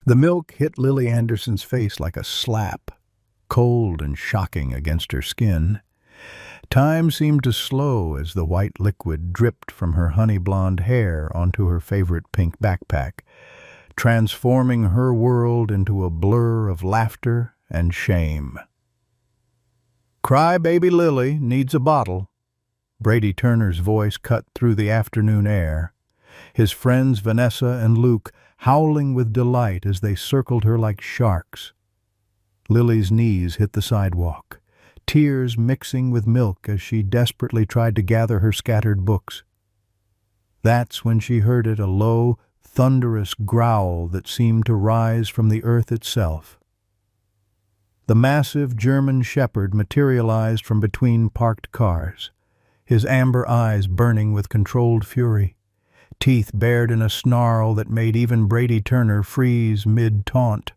The milk hit Lily Anderson's face like a slap, cold and shocking against her skin. Time seemed to slow as the white liquid dripped from her honey-blonde hair onto her favorite pink backpack, transforming her world into a blur of laughter and shame. "Cry baby Lily needs a bottle." Brady Turner's voice cut through the afternoon air, his friends Vanessa and Luke howling with delight as they circled her like sharks. Lily's knees hit the sidewalk, tears mixing with milk as she desperately tried to gather her scattered books. That's when she heard it, a low, thunderous growl that seemed to rise from the earth itself. The massive German shepherd materialized from between parked cars, his amber eyes burning with controlled fury, teeth bared in a snarl that made even Brady Turner freeze mid-taunt.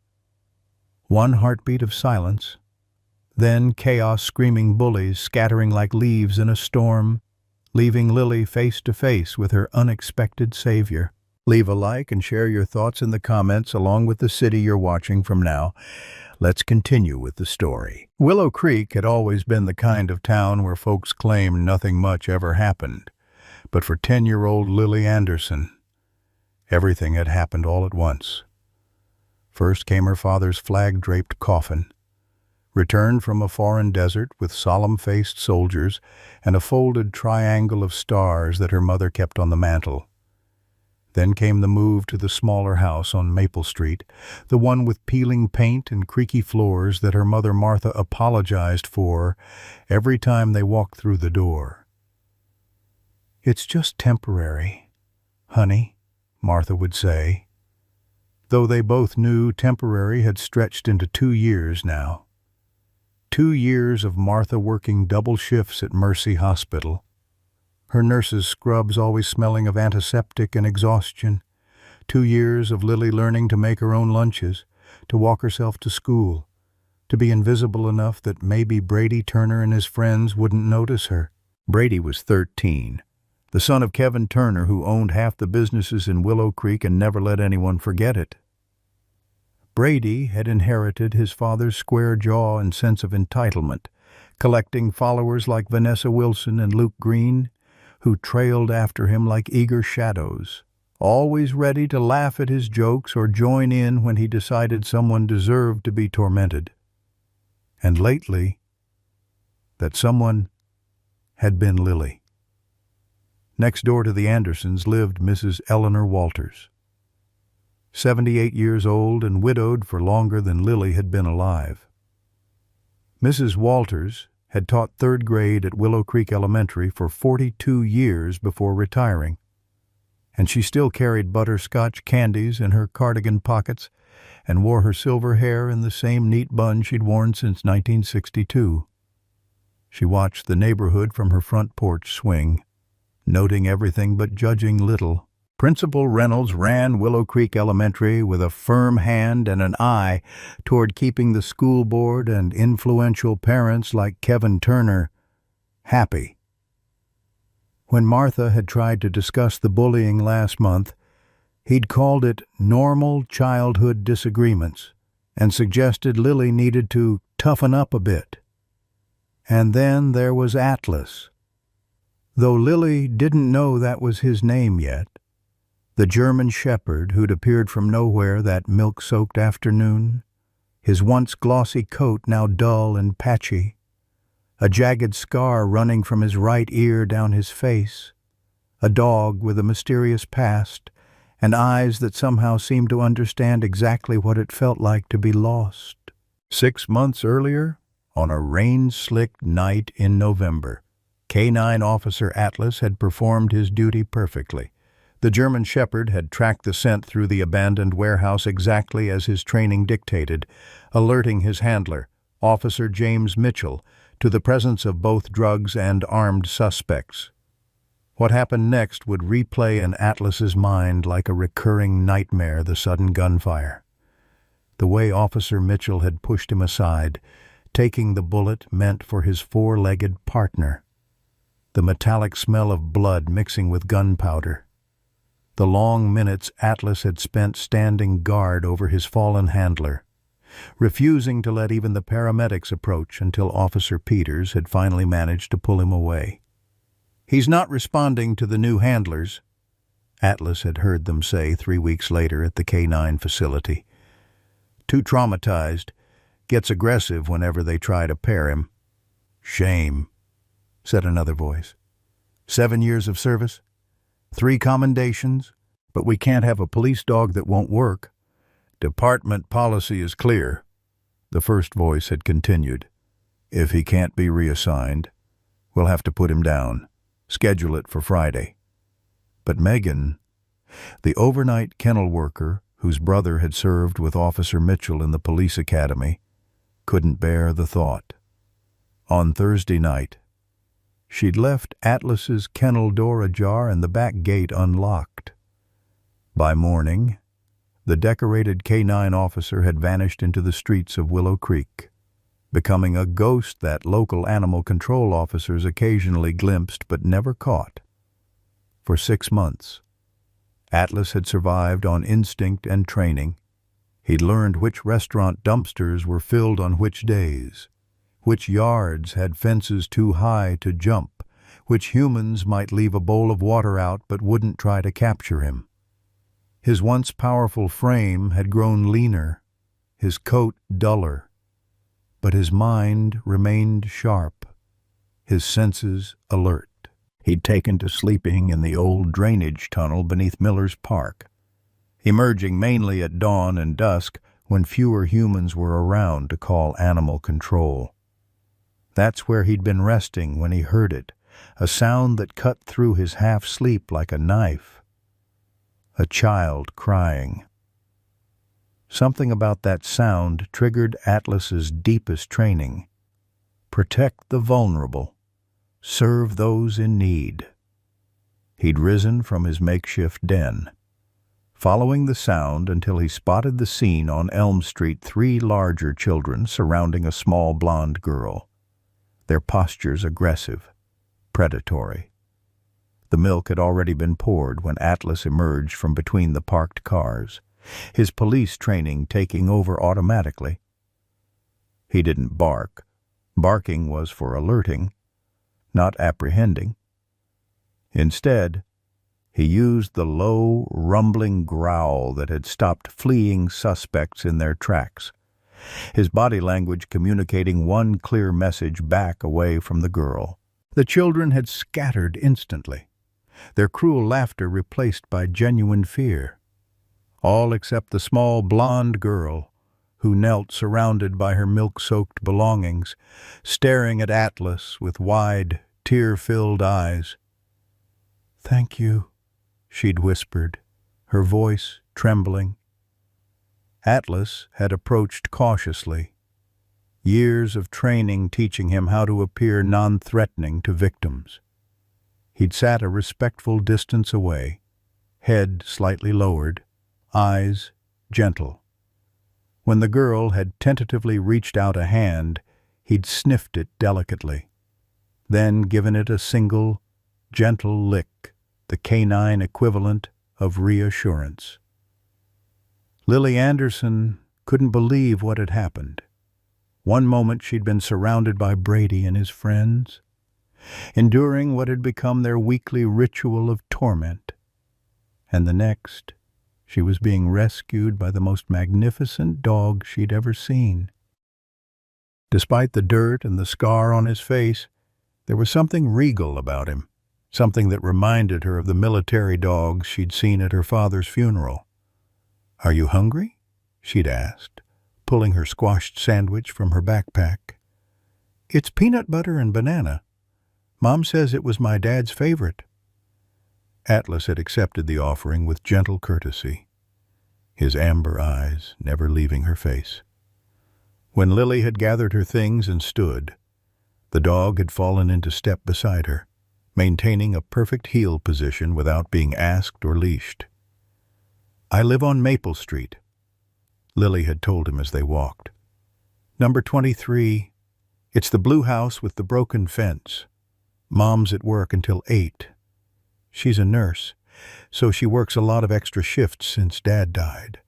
One heartbeat of silence, then chaos-screaming bullies scattering like leaves in a storm, leaving Lily face to face with her unexpected savior. Leave a like and share your thoughts in the comments along with the city you're watching from now. Let's continue with the story. Willow Creek had always been the kind of town where folks claimed nothing much ever happened. But for 10-year-old Lily Anderson, everything had happened all at once. First came her father's flag-draped coffin, returned from a foreign desert with solemn-faced soldiers and a folded triangle of stars that her mother kept on the mantel. Then came the move to the smaller house on Maple Street, the one with peeling paint and creaky floors that her mother Martha apologized for every time they walked through the door. "It's just temporary, honey," Martha would say, though they both knew temporary had stretched into 2 years now. 2 years of Martha working double shifts at Mercy Hospital, her nurses' scrubs always smelling of antiseptic and exhaustion. 2 years of Lily learning to make her own lunches, to walk herself to school, to be invisible enough that maybe Brady Turner and his friends wouldn't notice her. Brady was 13, the son of Kevin Turner, who owned half the businesses in Willow Creek and never let anyone forget it. Brady had inherited his father's square jaw and sense of entitlement, collecting followers like Vanessa Wilson and Luke Green, who trailed after him like eager shadows, always ready to laugh at his jokes or join in when he decided someone deserved to be tormented. And lately, that someone had been Lily. Next door to the Andersons lived Mrs. Eleanor Walters, 78 years old and widowed for longer than Lily had been alive. Mrs. Walters had taught 3rd grade at Willow Creek Elementary for 42 years before retiring, and she still carried butterscotch candies in her cardigan pockets and wore her silver hair in the same neat bun she'd worn since 1962. She watched the neighborhood from her front porch swing, noting everything but judging little. Principal Reynolds ran Willow Creek Elementary with a firm hand and an eye toward keeping the school board and influential parents like Kevin Turner happy. When Martha had tried to discuss the bullying last month, he'd called it normal childhood disagreements and suggested Lily needed to toughen up a bit. And then there was Atlas. Though Lily didn't know that was his name yet, the German shepherd who'd appeared from nowhere that milk-soaked afternoon, his once glossy coat now dull and patchy, a jagged scar running from his right ear down his face, a dog with a mysterious past, and eyes that somehow seemed to understand exactly what it felt like to be lost. 6 months earlier, on a rain-slicked night in November, K-9 Officer Atlas had performed his duty perfectly. The German shepherd had tracked the scent through the abandoned warehouse exactly as his training dictated, alerting his handler, Officer James Mitchell, to the presence of both drugs and armed suspects. What happened next would replay in Atlas's mind like a recurring nightmare, the sudden gunfire. The way Officer Mitchell had pushed him aside, taking the bullet meant for his 4-legged partner. The metallic smell of blood mixing with gunpowder. the long minutes Atlas had spent standing guard over his fallen handler, refusing to let even the paramedics approach until Officer Peters had finally managed to pull him away. "He's not responding to the new handlers," Atlas had heard them say 3 weeks later at the K-9 facility. "Too traumatized, gets aggressive whenever they try to pair him." "Shame," said another voice. 7 years of service, 3 commendations, but we can't have a police dog that won't work. "Department policy is clear," the first voice had continued. "If he can't be reassigned, we'll have to put him down. Schedule it for Friday." But Megan, the overnight kennel worker whose brother had served with Officer Mitchell in the police academy, couldn't bear the thought. On Thursday night, she'd left Atlas's kennel door ajar and the back gate unlocked. By morning, the decorated K-9 officer had vanished into the streets of Willow Creek, becoming a ghost that local animal control officers occasionally glimpsed but never caught. For 6 months, Atlas had survived on instinct and training. He'd learned which restaurant dumpsters were filled on which days, which yards had fences too high to jump, which humans might leave a bowl of water out but wouldn't try to capture him. His once powerful frame had grown leaner, his coat duller, but his mind remained sharp, his senses alert. He'd taken to sleeping in the old drainage tunnel beneath Miller's Park, emerging mainly at dawn and dusk when fewer humans were around to call animal control. That's where he'd been resting when he heard it, a sound that cut through his half-sleep like a knife. A child crying. Something about that sound triggered Atlas's deepest training. Protect the vulnerable. Serve those in need. He'd risen from his makeshift den, following the sound until he spotted the scene on Elm Street, 3 larger children surrounding a small blonde girl, their postures aggressive, predatory. The milk had already been poured when Atlas emerged from between the parked cars, his police training taking over automatically. He didn't bark. Barking was for alerting, not apprehending. Instead, he used the low, rumbling growl that had stopped fleeing suspects in their tracks, his body language communicating one clear message back away from the girl. The children had scattered instantly, their cruel laughter replaced by genuine fear. All except the small blonde girl, who knelt surrounded by her milk-soaked belongings, staring at Atlas with wide, tear-filled eyes. "Thank you," she'd whispered, her voice trembling. Atlas had approached cautiously, years of training teaching him how to appear non-threatening to victims. He'd sat a respectful distance away, head slightly lowered, eyes gentle. When the girl had tentatively reached out a hand, he'd sniffed it delicately, then given it a single, gentle lick, the K-9 equivalent of reassurance. Lily Anderson couldn't believe what had happened. One moment she'd been surrounded by Brady and his friends, enduring what had become their weekly ritual of torment, and the next, she was being rescued by the most magnificent dog she'd ever seen. Despite the dirt and the scar on his face, there was something regal about him, something that reminded her of the military dogs she'd seen at her father's funeral. "Are you hungry?" she'd asked, pulling her squashed sandwich from her backpack. "It's peanut butter and banana. Mom says it was my dad's favorite." Atlas had accepted the offering with gentle courtesy, his amber eyes never leaving her face. When Lily had gathered her things and stood, the dog had fallen into step beside her, maintaining a perfect heel position without being asked or leashed. "I live on Maple Street," Lily had told him as they walked. "Number 23. It's the blue house with the broken fence. Mom's at work until 8. She's a nurse. so she works a lot of extra shifts since Dad died."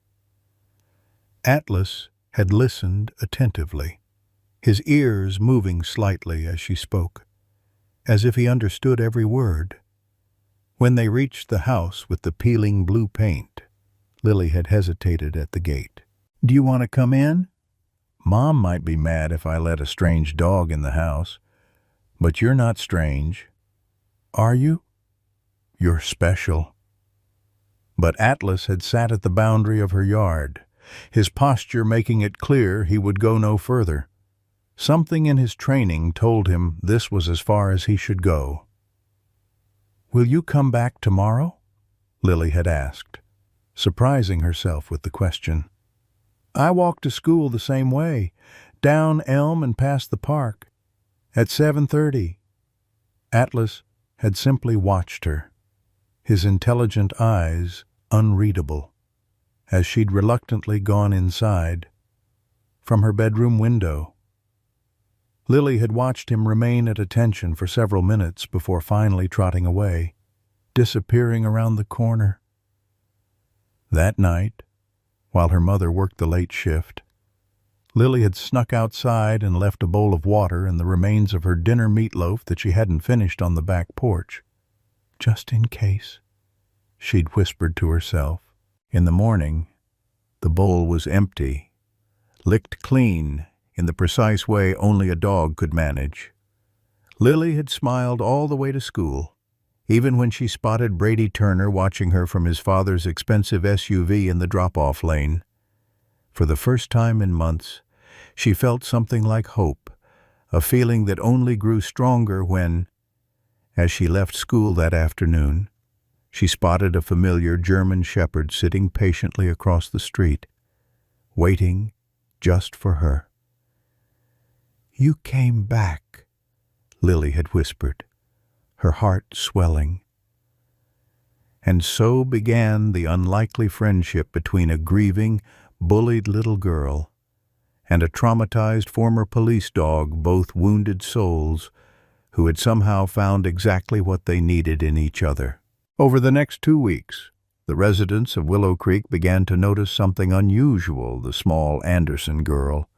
Atlas had listened attentively, his ears moving slightly as she spoke, as if he understood every word. When they reached the house with the peeling blue paint, Lily had hesitated at the gate. "Do you want to come in? Mom might be mad if I let a strange dog in the house. But you're not strange, are you? You're special." But Atlas had sat at the boundary of her yard, his posture making it clear he would go no further. Something in his training told him this was as far as he should go. "Will you come back tomorrow?" Lily had asked, surprising herself with the question. "I walk to school the same way, down Elm and past the park. At 7:30. Atlas had simply watched her, his intelligent eyes unreadable, as she'd reluctantly gone inside. From her bedroom window, Lily had watched him remain at attention for several minutes before finally trotting away, disappearing around the corner. That night, while her mother worked the late shift, Lily had snuck outside and left a bowl of water and the remains of her dinner meatloaf that she hadn't finished on the back porch. "Just in case," she'd whispered to herself. In the morning, the bowl was empty, licked clean in the precise way only a dog could manage. Lily had smiled all the way to school, even when she spotted Brady Turner watching her from his father's expensive SUV in the drop-off lane. For the first time in months, she felt something like hope, a feeling that only grew stronger when, as she left school that afternoon, she spotted a familiar German shepherd sitting patiently across the street, waiting just for her. "You came back," Lily had whispered, her heart swelling. And so began the unlikely friendship between a grieving, bullied little girl and a traumatized former police dog, both wounded souls who had somehow found exactly what they needed in each other. Over the next 2 weeks, the residents of Willow Creek began to notice something unusual. The small Anderson girl,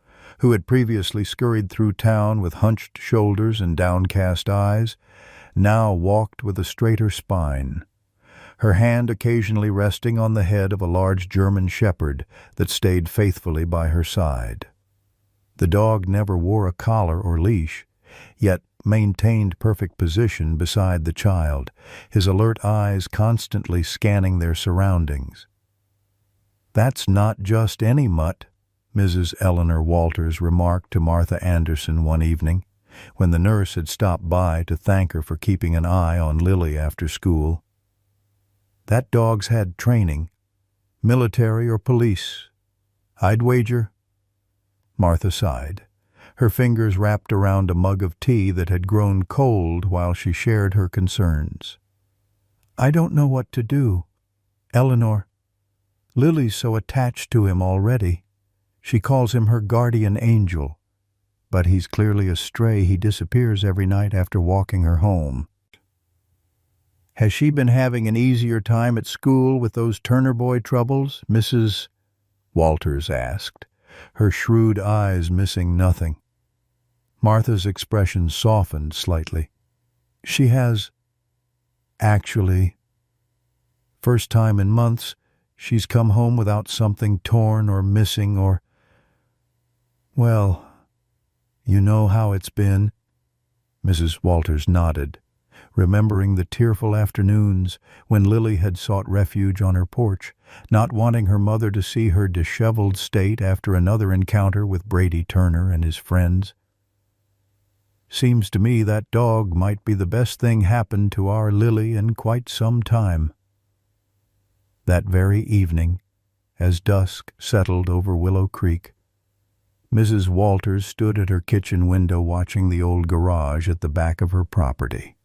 who had previously scurried through town with hunched shoulders and downcast eyes, now walked with a straighter spine, her hand occasionally resting on the head of a large German shepherd that stayed faithfully by her side. The dog never wore a collar or leash, yet maintained perfect position beside the child, his alert eyes constantly scanning their surroundings. "That's not just any mutt," Mrs. Eleanor Walters remarked to Martha Anderson one evening, when the nurse had stopped by to thank her for keeping an eye on Lily after school. "That dog's had training, military or police, I'd wager." Martha sighed, her fingers wrapped around a mug of tea that had grown cold while she shared her concerns. "I don't know what to do, Eleanor. Lily's so attached to him already. She calls him her guardian angel, but he's clearly a stray. He disappears every night after walking her home." "Has she been having an easier time at school with those Turner boy troubles?" Mrs. Walters asked, her shrewd eyes missing nothing. Martha's expression softened slightly. "She has. Actually, first time in months, she's come home without something torn or missing or... Well, you know how it's been." Mrs. Walters nodded, remembering the tearful afternoons when Lily had sought refuge on her porch, not wanting her mother to see her disheveled state after another encounter with Brady Turner and his friends. "Seems to me that dog might be the best thing happened to our Lily in quite some time." That very evening, as dusk settled over Willow Creek, Mrs. Walters stood at her kitchen window watching the old garage at the back of her property.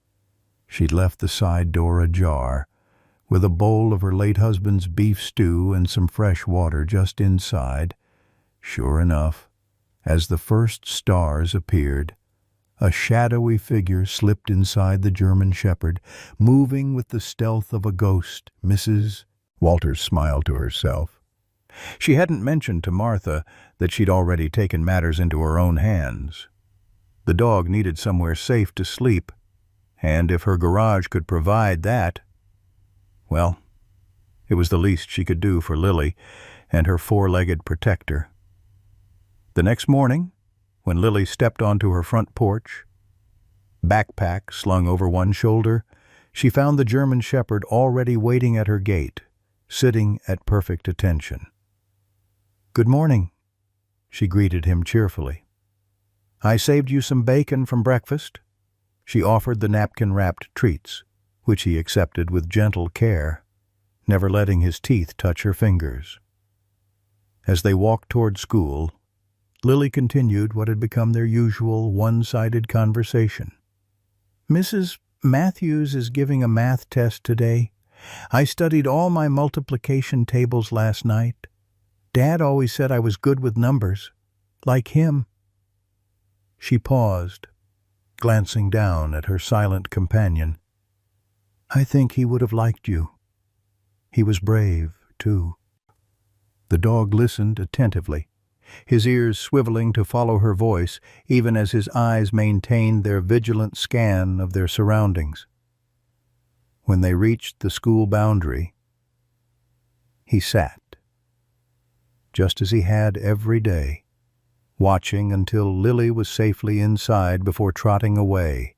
She'd left the side door ajar, with a bowl of her late husband's beef stew and some fresh water just inside. Sure enough, as the first stars appeared, A shadowy figure slipped inside the German shepherd, moving with the stealth of a ghost. Mrs. Walters smiled to herself. She hadn't mentioned to Martha that she'd already taken matters into her own hands. The dog needed somewhere safe to sleep, and if her garage could provide that, well, it was the least she could do for Lily and her four-legged protector. The next morning, when Lily stepped onto her front porch, backpack slung over one shoulder, she found the German shepherd already waiting at her gate, sitting at perfect attention. "Good morning," she greeted him cheerfully. "I saved you some bacon from breakfast." She offered the napkin-wrapped treats, which he accepted with gentle care, never letting his teeth touch her fingers. As they walked toward school, Lily continued what had become their usual one-sided conversation. "Mrs. Matthews is giving a math test today. I studied all my multiplication tables last night. Dad always said I was good with numbers, like him." She paused, glancing down at her silent companion. "I think he would have liked you. He was brave, too." The dog listened attentively, his ears swiveling to follow her voice, even as his eyes maintained their vigilant scan of their surroundings. When they reached the school boundary, he sat, just as he had every day, watching until Lily was safely inside before trotting away,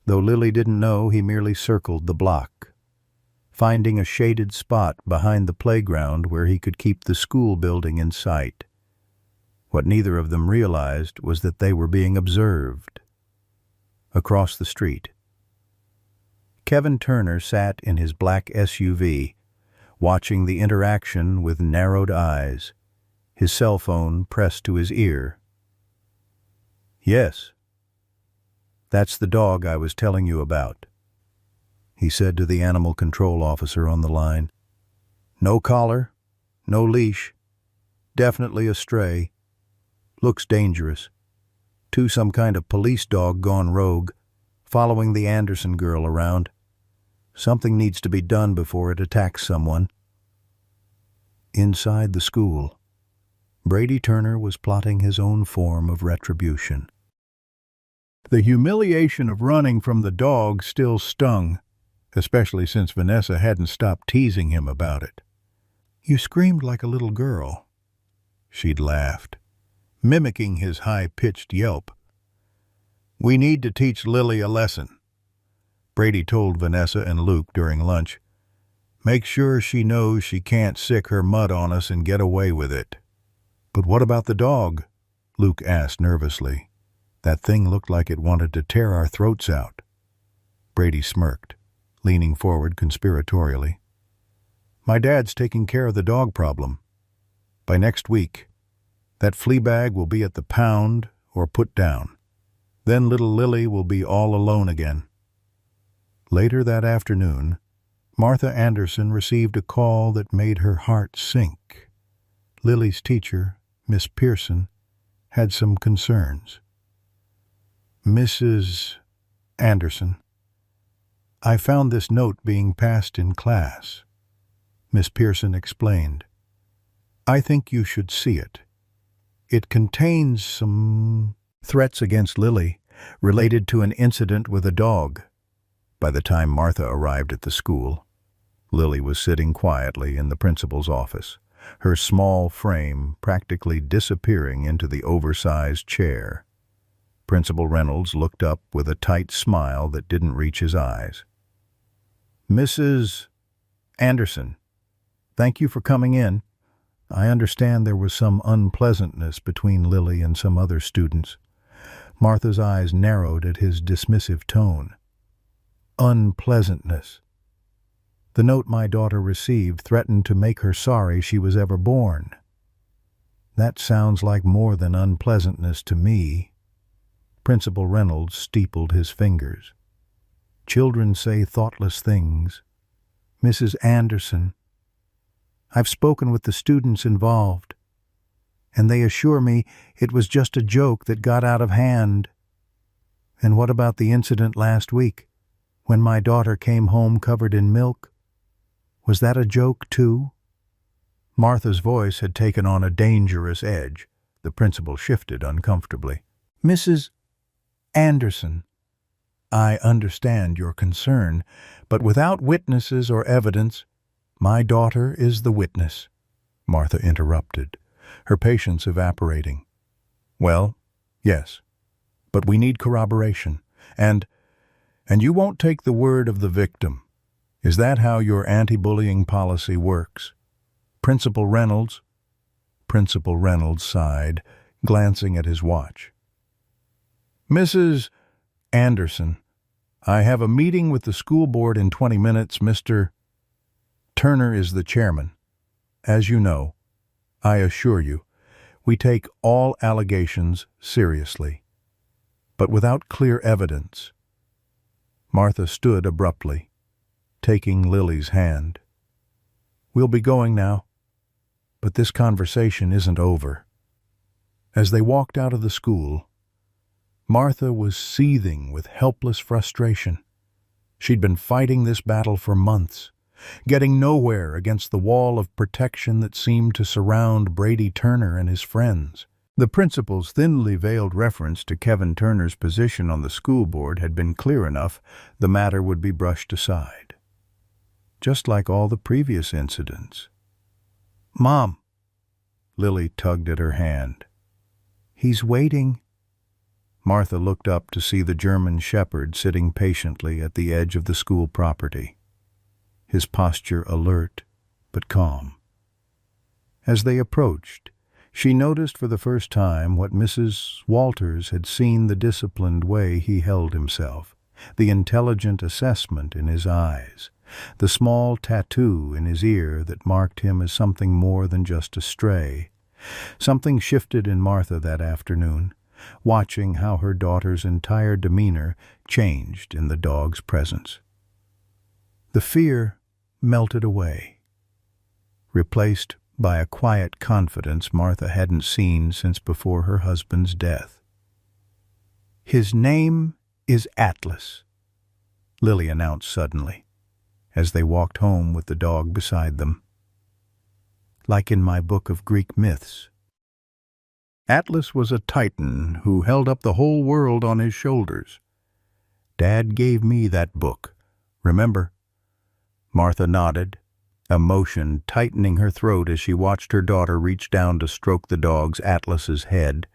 though Lily didn't know he merely circled the block, finding a shaded spot behind the playground where he could keep the school building in sight. What neither of them realized was that they were being observed. Across the street, Kevin Turner sat in his black SUV, watching the interaction with narrowed eyes, his cell phone pressed to his ear. "Yes, that's the dog I was telling you about," he said to the animal control officer on the line. "No collar, no leash, definitely a stray. Looks dangerous. Some kind of police dog gone rogue, following the Anderson girl around. Something needs to be done before it attacks someone." Inside the school, Brady Turner was plotting his own form of retribution. The humiliation of running from the dog still stung, especially since Vanessa hadn't stopped teasing him about it. "You screamed like a little girl," she'd laughed, mimicking his high-pitched yelp. "We need to teach Lily a lesson," Brady told Vanessa and Luke during lunch. "Make sure she knows she can't sick her mud on us and get away with it." "But what about the dog?" Luke asked nervously. "That thing looked like it wanted to tear our throats out." Brady smirked, leaning forward conspiratorially. "My dad's taking care of the dog problem. By next week, that flea bag will be at the pound or put down. Then little Lily will be all alone again." Later that afternoon, Martha Anderson received a call that made her heart sink. Lily's teacher, Miss Pearson, had some concerns. "Mrs. Anderson, I found this note being passed in class," Miss Pearson explained. "I think you should see it. It contains some threats against Lily related to an incident with a dog." By the time Martha arrived at the school, Lily was sitting quietly in the principal's office, her small frame practically disappearing into the oversized chair. Principal Reynolds looked up with a tight smile that didn't reach his eyes. "Mrs. Anderson, thank you for coming in. I understand there was some unpleasantness between Lily and some other students." Martha's eyes narrowed at his dismissive tone. Unpleasantness. The note my daughter received threatened to make her sorry she was ever born. That sounds like more than unpleasantness to me. Principal Reynolds steepled his fingers. Children say thoughtless things. Mrs. Anderson, I've spoken with the students involved, and they assure me it was just a joke that got out of hand. And what about the incident last week, when my daughter came home covered in milk? Was that a joke, too? Martha's voice had taken on a dangerous edge. The principal shifted uncomfortably. Mrs. Anderson, I understand your concern, but without witnesses or evidence, my daughter is the witness, Martha interrupted, her patience evaporating. Well, yes, but we need corroboration, and you won't take the word of the victim. Is that how your anti-bullying policy works? Principal Reynolds sighed, glancing at his watch. Mrs. Anderson, I have a meeting with the school board in 20 minutes. Mr. Turner is the chairman. As you know, I assure you, we take all allegations seriously, but without clear evidence. Martha stood abruptly, taking Lily's hand. We'll be going now, but this conversation isn't over. As they walked out of the school, Martha was seething with helpless frustration. She'd been fighting this battle for months, getting nowhere against the wall of protection that seemed to surround Brady Turner and his friends. The principal's thinly veiled reference to Kevin Turner's position on the school board had been clear enough the matter would be brushed aside. Just like all the previous incidents. Mom, Lily tugged at her hand. He's waiting. Martha looked up to see the German shepherd sitting patiently at the edge of the school property, his posture alert but calm. As they approached, she noticed for the first time what Mrs. Walters had seen: the disciplined way he held himself, the intelligent assessment in his eyes, the small tattoo in his ear that marked him as something more than just a stray. Something shifted in Martha that afternoon, watching how her daughter's entire demeanor changed in the dog's presence. The fear melted away, replaced by a quiet confidence Martha hadn't seen since before her husband's death. His name is Atlas, Lily announced suddenly, as they walked home with the dog beside them. Like in my book of Greek myths. Atlas was a titan who held up the whole world on his shoulders. Dad gave me that book, remember? Martha nodded, emotion tightening her throat as she watched her daughter reach down to stroke the dog's Atlas's head.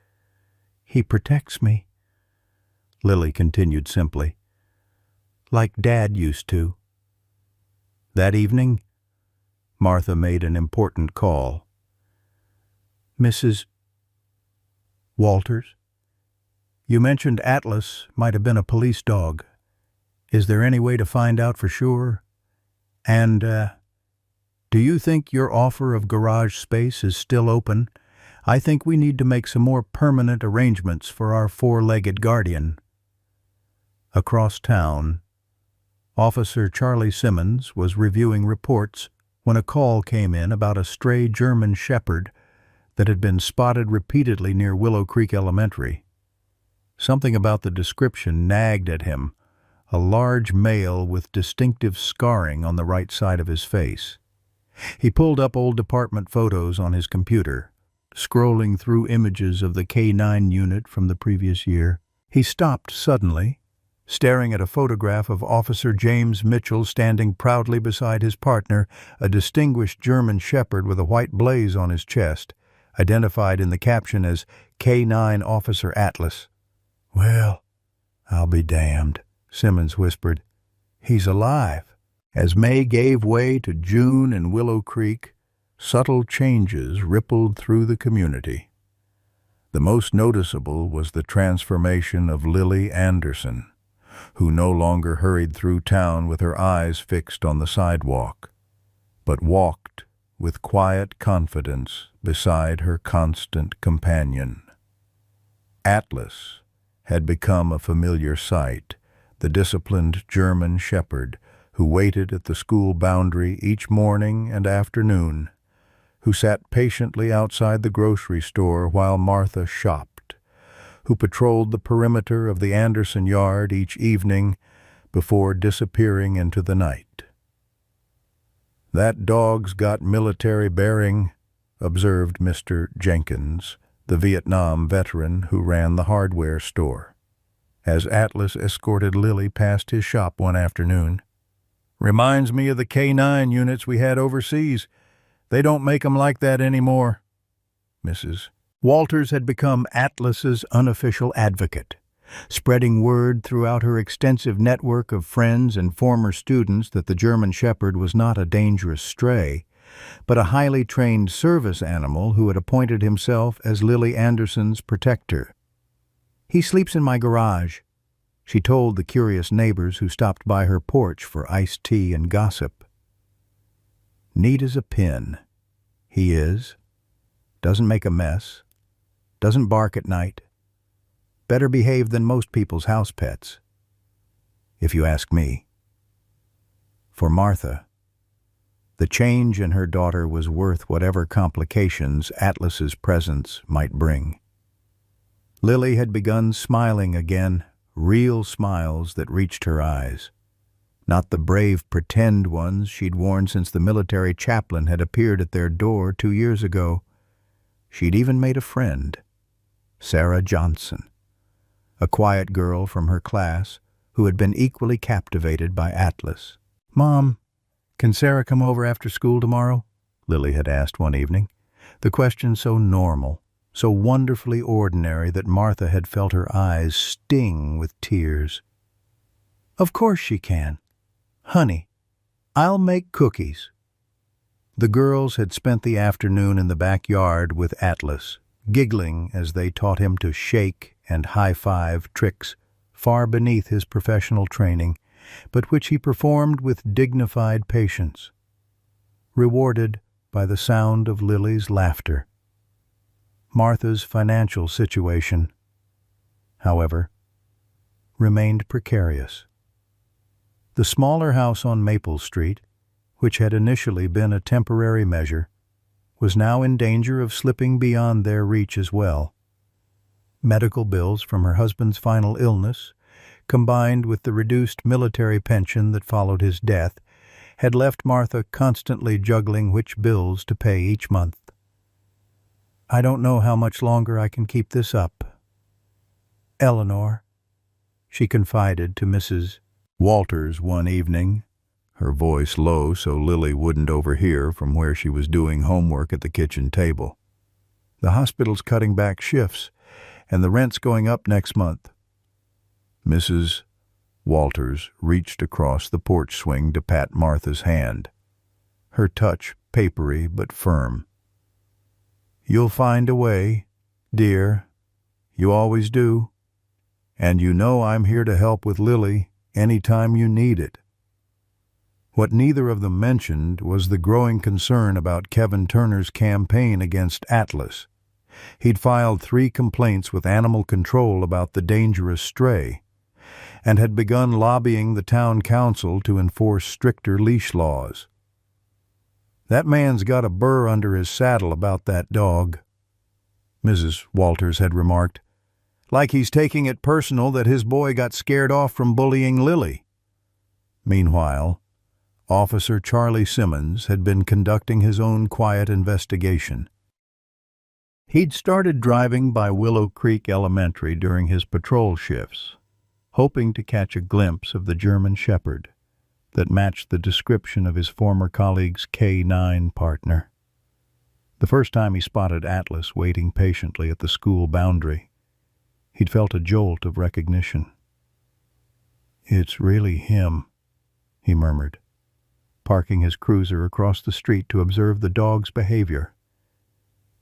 He protects me, Lily continued simply, like Dad used to. That evening, Martha made an important call. Mrs. Walters, you mentioned Atlas might have been a police dog. Is there any way to find out for sure? And, do you think your offer of garage space is still open? I think we need to make some more permanent arrangements for our four-legged guardian. Across town, Officer Charlie Simmons was reviewing reports when a call came in about a stray German shepherd that had been spotted repeatedly near Willow Creek Elementary. Something about the description nagged at him, a large male with distinctive scarring on the right side of his face. He pulled up old department photos on his computer, scrolling through images of the K-9 unit from the previous year. He stopped suddenly, staring at a photograph of Officer James Mitchell standing proudly beside his partner, a distinguished German shepherd with a white blaze on his chest, identified in the caption as K-9 Officer Atlas. Well, I'll be damned, Simmons whispered. He's alive. As May gave way to June in Willow Creek, subtle changes rippled through the community. The most noticeable was the transformation of Lily Anderson, who no longer hurried through town with her eyes fixed on the sidewalk, but walked with quiet confidence beside her constant companion. Atlas had become a familiar sight, the disciplined German shepherd who waited at the school boundary each morning and afternoon, who sat patiently outside the grocery store while Martha shopped, who patrolled the perimeter of the Anderson yard each evening before disappearing into the night. "That dog's got military bearing," observed Mr. Jenkins, the Vietnam veteran who ran the hardware store, as Atlas escorted Lily past his shop one afternoon. "Reminds me of the K-9 units we had overseas. They don't make 'em like that anymore." Mrs. Walters had become Atlas's unofficial advocate, spreading word throughout her extensive network of friends and former students that the German Shepherd was not a dangerous stray, but a highly trained service animal who had appointed himself as Lily Anderson's protector. "He sleeps in my garage," she told the curious neighbors who stopped by her porch for iced tea and gossip. "Neat as a pin. He is. Doesn't make a mess. Doesn't bark at night. Better behaved than most people's house pets, if you ask me." For Martha, the change in her daughter was worth whatever complications Atlas's presence might bring. Lily had begun smiling again, real smiles that reached her eyes. Not the brave pretend ones she'd worn since the military chaplain had appeared at their door 2 years ago. She'd even made a friend, Sarah Johnson, a quiet girl from her class who had been equally captivated by Atlas. "Mom, can Sarah come over after school tomorrow?" Lily had asked one evening, the question so normal, so wonderfully ordinary that Martha had felt her eyes sting with tears. "Of course she can. Honey, I'll make cookies." The girls had spent the afternoon in the backyard with Atlas, giggling as they taught him to shake and high-five tricks far beneath his professional training, but which he performed with dignified patience, rewarded by the sound of Lily's laughter. Martha's financial situation, however, remained precarious. The smaller house on Maple Street, which had initially been a temporary measure, was now in danger of slipping beyond their reach as well. Medical bills from her husband's final illness, combined with the reduced military pension that followed his death, had left Martha constantly juggling which bills to pay each month. "I don't know how much longer I can keep this up, Eleanor," she confided to Mrs. Walters one evening, her voice low so Lily wouldn't overhear from where she was doing homework at the kitchen table. "The hospital's cutting back shifts, and the rent's going up next month." Mrs. Walters reached across the porch swing to pat Martha's hand, her touch papery but firm. "You'll find a way, dear. You always do. And you know I'm here to help with Lily any time you need it." What neither of them mentioned was the growing concern about Kevin Turner's campaign against Atlas. He'd filed 3 complaints with Animal Control about the dangerous stray, and had begun lobbying the town council to enforce stricter leash laws. "That man's got a burr under his saddle about that dog," Mrs. Walters had remarked, "like he's taking it personal that his boy got scared off from bullying Lily." Meanwhile, Officer Charlie Simmons had been conducting his own quiet investigation. He'd started driving by Willow Creek Elementary during his patrol shifts, hoping to catch a glimpse of the German Shepherd that matched the description of his former colleague's K-9 partner. The first time he spotted Atlas waiting patiently at the school boundary, he'd felt a jolt of recognition. "It's really him," he murmured, parking his cruiser across the street to observe the dog's behavior.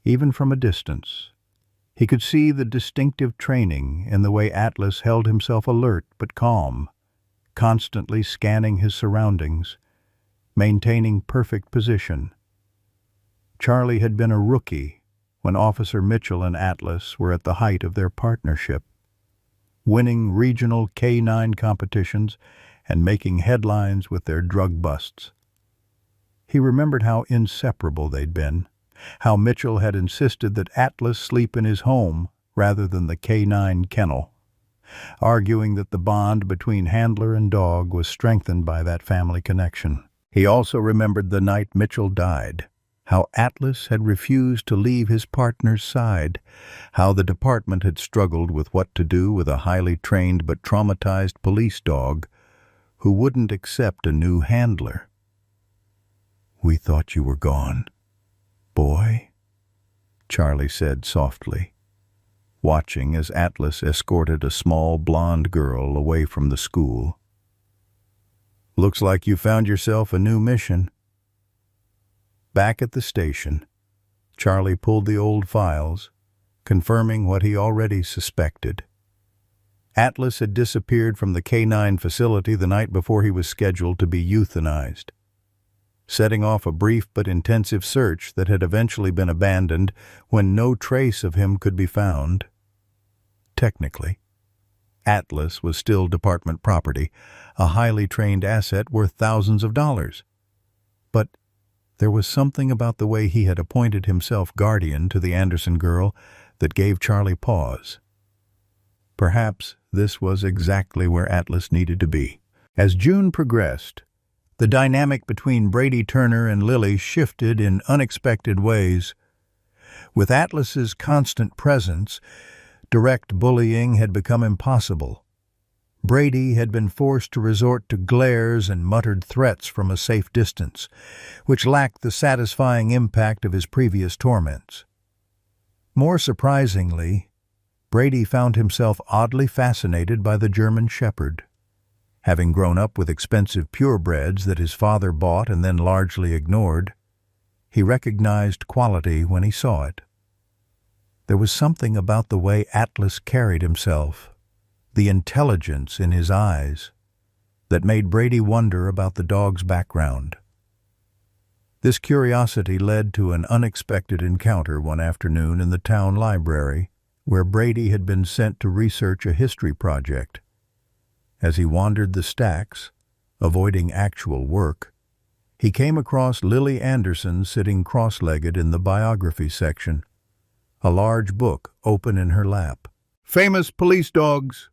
Even from a distance, he could see the distinctive training in the way Atlas held himself alert but calm, constantly scanning his surroundings, maintaining perfect position. Charlie had been a rookie when Officer Mitchell and Atlas were at the height of their partnership, winning regional K-9 competitions and making headlines with their drug busts. He remembered how inseparable they'd been, how Mitchell had insisted that Atlas sleep in his home rather than the canine kennel, arguing that the bond between handler and dog was strengthened by that family connection. He also remembered the night Mitchell died, how Atlas had refused to leave his partner's side, how the department had struggled with what to do with a highly trained but traumatized police dog who wouldn't accept a new handler. "We thought you were gone, boy," Charlie said softly, watching as Atlas escorted a small blonde girl away from the school. "Looks like you found yourself a new mission." Back at the station, Charlie pulled the old files, confirming what he already suspected. Atlas had disappeared from the canine facility the night before he was scheduled to be euthanized, setting off a brief but intensive search that had eventually been abandoned when no trace of him could be found. Technically, Atlas was still department property, a highly trained asset worth thousands of dollars. But there was something about the way he had appointed himself guardian to the Anderson girl that gave Charlie pause. Perhaps this was exactly where Atlas needed to be. As June progressed, the dynamic between Brady Turner and Lily shifted in unexpected ways. With Atlas's constant presence, direct bullying had become impossible. Brady had been forced to resort to glares and muttered threats from a safe distance, which lacked the satisfying impact of his previous torments. More surprisingly, Brady found himself oddly fascinated by the German Shepherd. Having grown up with expensive purebreds that his father bought and then largely ignored, he recognized quality when he saw it. There was something about the way Atlas carried himself, the intelligence in his eyes, that made Brady wonder about the dog's background. This curiosity led to an unexpected encounter one afternoon in the town library, where Brady had been sent to research a history project. As he wandered the stacks, avoiding actual work, he came across Lily Anderson sitting cross-legged in the biography section, a large book open in her lap. "Famous Police Dogs,"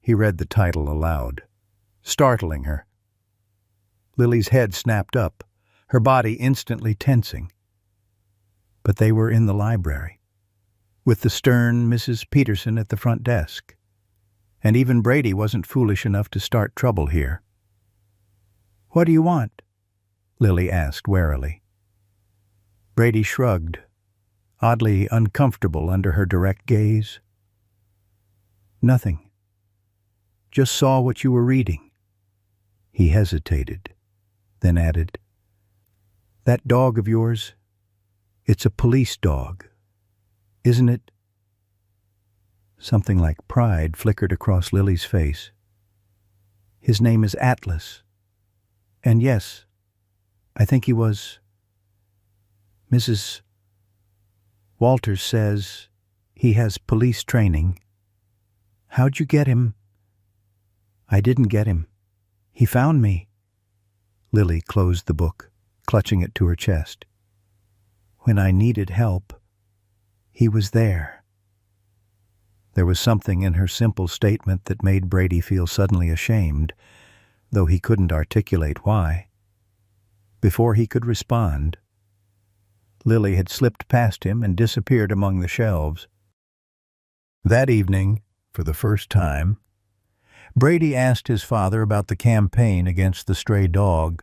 he read the title aloud, startling her. Lily's head snapped up, her body instantly tensing. But they were in the library, with the stern Mrs. Peterson at the front desk. And even Brady wasn't foolish enough to start trouble here. "What do you want?" Lily asked warily. Brady shrugged, oddly uncomfortable under her direct gaze. "Nothing. Just saw what you were reading." He hesitated, then added, "That dog of yours, it's a police dog, isn't it?" Something like pride flickered across Lily's face. "His name is Atlas. And yes, I think he was. Mrs. Walters says he has police training. How'd you get him?" "I didn't get him. He found me." Lily closed the book, clutching it to her chest. "When I needed help, he was there." There was something in her simple statement that made Brady feel suddenly ashamed, though he couldn't articulate why. Before he could respond, Lily had slipped past him and disappeared among the shelves. That evening, for the first time, Brady asked his father about the campaign against the stray dog.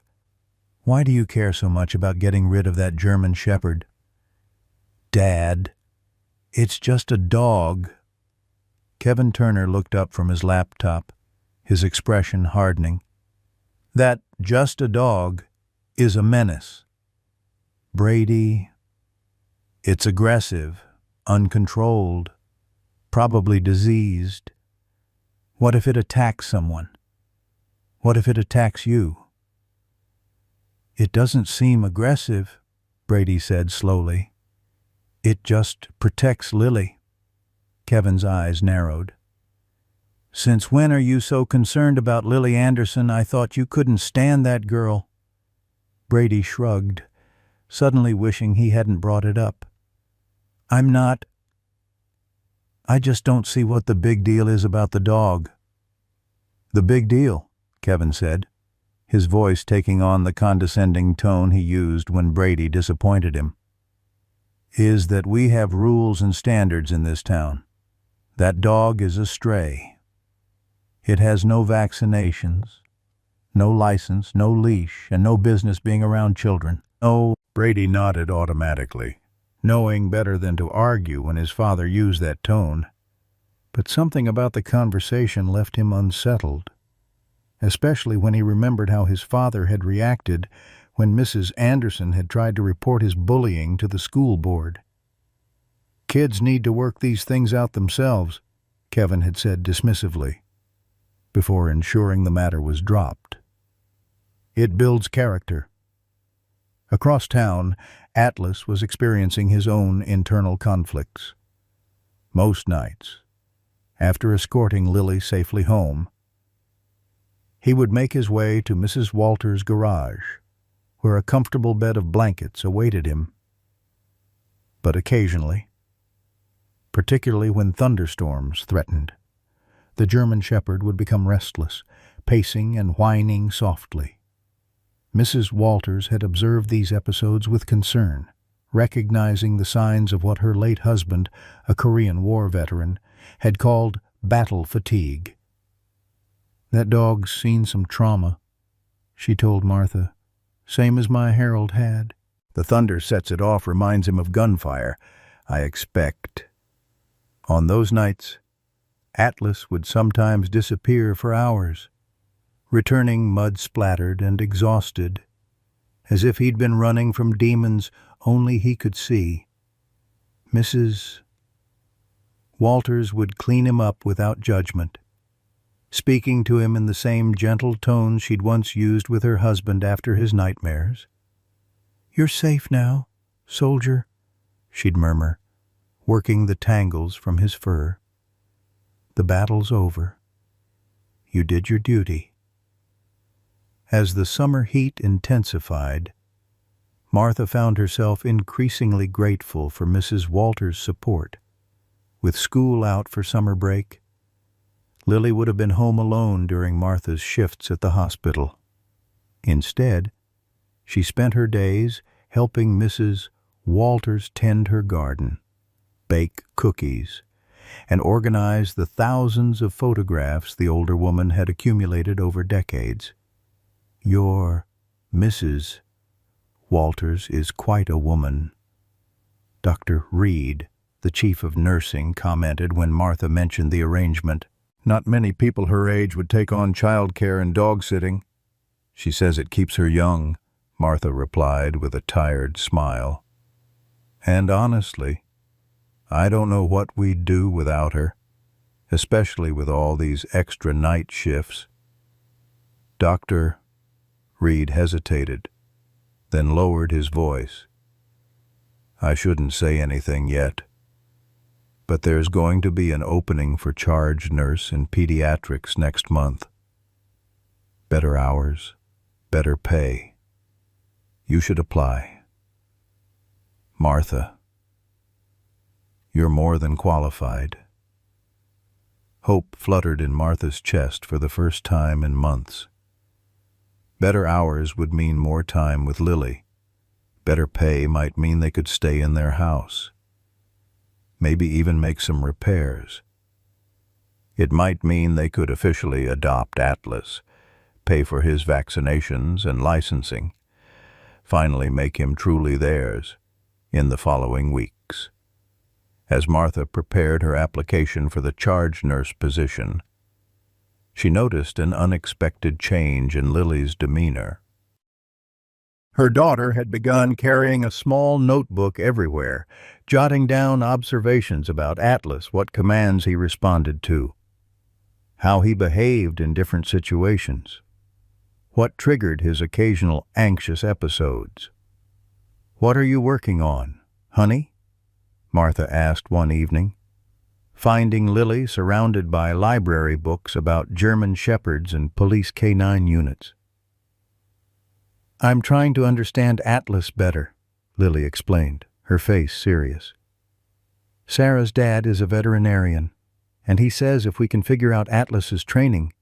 "Why do you care so much about getting rid of that German Shepherd?" "Dad, it's just a dog." Kevin Turner looked up from his laptop, his expression hardening. "That just a dog is a menace. Brady, it's aggressive, uncontrolled, probably diseased. What if it attacks someone? What if it attacks you?" "It doesn't seem aggressive," Brady said slowly. "It just protects Lily." Kevin's eyes narrowed. "Since when are you so concerned about Lily Anderson? I thought you couldn't stand that girl." Brady shrugged, suddenly wishing he hadn't brought it up. "I'm not." I just don't see what the big deal is about the dog." "The big deal," Kevin said, his voice taking on the condescending tone he used when Brady disappointed him, "is that we have rules and standards in this town. That dog is a stray. It has no vaccinations, no license, no leash, and no business being around children. No." Brady nodded automatically, knowing better than to argue when his father used that tone. But something about the conversation left him unsettled, especially when he remembered how his father had reacted when Mrs. Anderson had tried to report his bullying to the school board. "Kids need to work these things out themselves," Kevin had said dismissively, before ensuring the matter was dropped. "It builds character." Across town, Atlas was experiencing his own internal conflicts. Most nights, after escorting Lily safely home, he would make his way to Mrs. Walters' garage, where a comfortable bed of blankets awaited him. But occasionally, particularly when thunderstorms threatened, the German Shepherd would become restless, pacing and whining softly. Mrs. Walters had observed these episodes with concern, recognizing the signs of what her late husband, a Korean War veteran, had called battle fatigue. "That dog's seen some trauma," she told Martha, "same as my Harold had. The thunder sets it off, reminds him of gunfire, I expect." On those nights, Atlas would sometimes disappear for hours, returning mud-splattered and exhausted, as if he'd been running from demons only he could see. Mrs. Walters would clean him up without judgment, speaking to him in the same gentle tones she'd once used with her husband after his nightmares. "You're safe now, soldier," she'd murmur, working the tangles from his fur. "The battle's over. You did your duty." As the summer heat intensified, Martha found herself increasingly grateful for Mrs. Walters' support. With school out for summer break, Lily would have been home alone during Martha's shifts at the hospital. Instead, she spent her days helping Mrs. Walters tend her garden, bake cookies, and organize the thousands of photographs the older woman had accumulated over decades. "Your Mrs. Walters is quite a woman," Dr. Reed, the chief of nursing, commented when Martha mentioned the arrangement. "Not many people her age would take on childcare and dog-sitting. She says it keeps her young," Martha replied with a tired smile. "And honestly, I don't know what we'd do without her, especially with all these extra night shifts." Dr. Reed hesitated, then lowered his voice. "I shouldn't say anything yet, but there's going to be an opening for charge nurse in pediatrics next month. Better hours, better pay. You should apply. Martha, you're more than qualified." Hope fluttered in Martha's chest for the first time in months. Better hours would mean more time with Lily. Better pay might mean they could stay in their house. Maybe even make some repairs. It might mean they could officially adopt Atlas, pay for his vaccinations and licensing, finally make him truly theirs in the following weeks. As Martha prepared her application for the charge nurse position, she noticed an unexpected change in Lily's demeanor. Her daughter had begun carrying a small notebook everywhere, jotting down observations about Atlas, what commands he responded to, how he behaved in different situations, what triggered his occasional anxious episodes. "What are you working on, honey?" Martha asked one evening, finding Lily surrounded by library books about German Shepherds and police canine units. "I'm trying to understand Atlas better," Lily explained, her face serious. Sarah's dad is a veterinarian, and he says if we can figure out Atlas's training,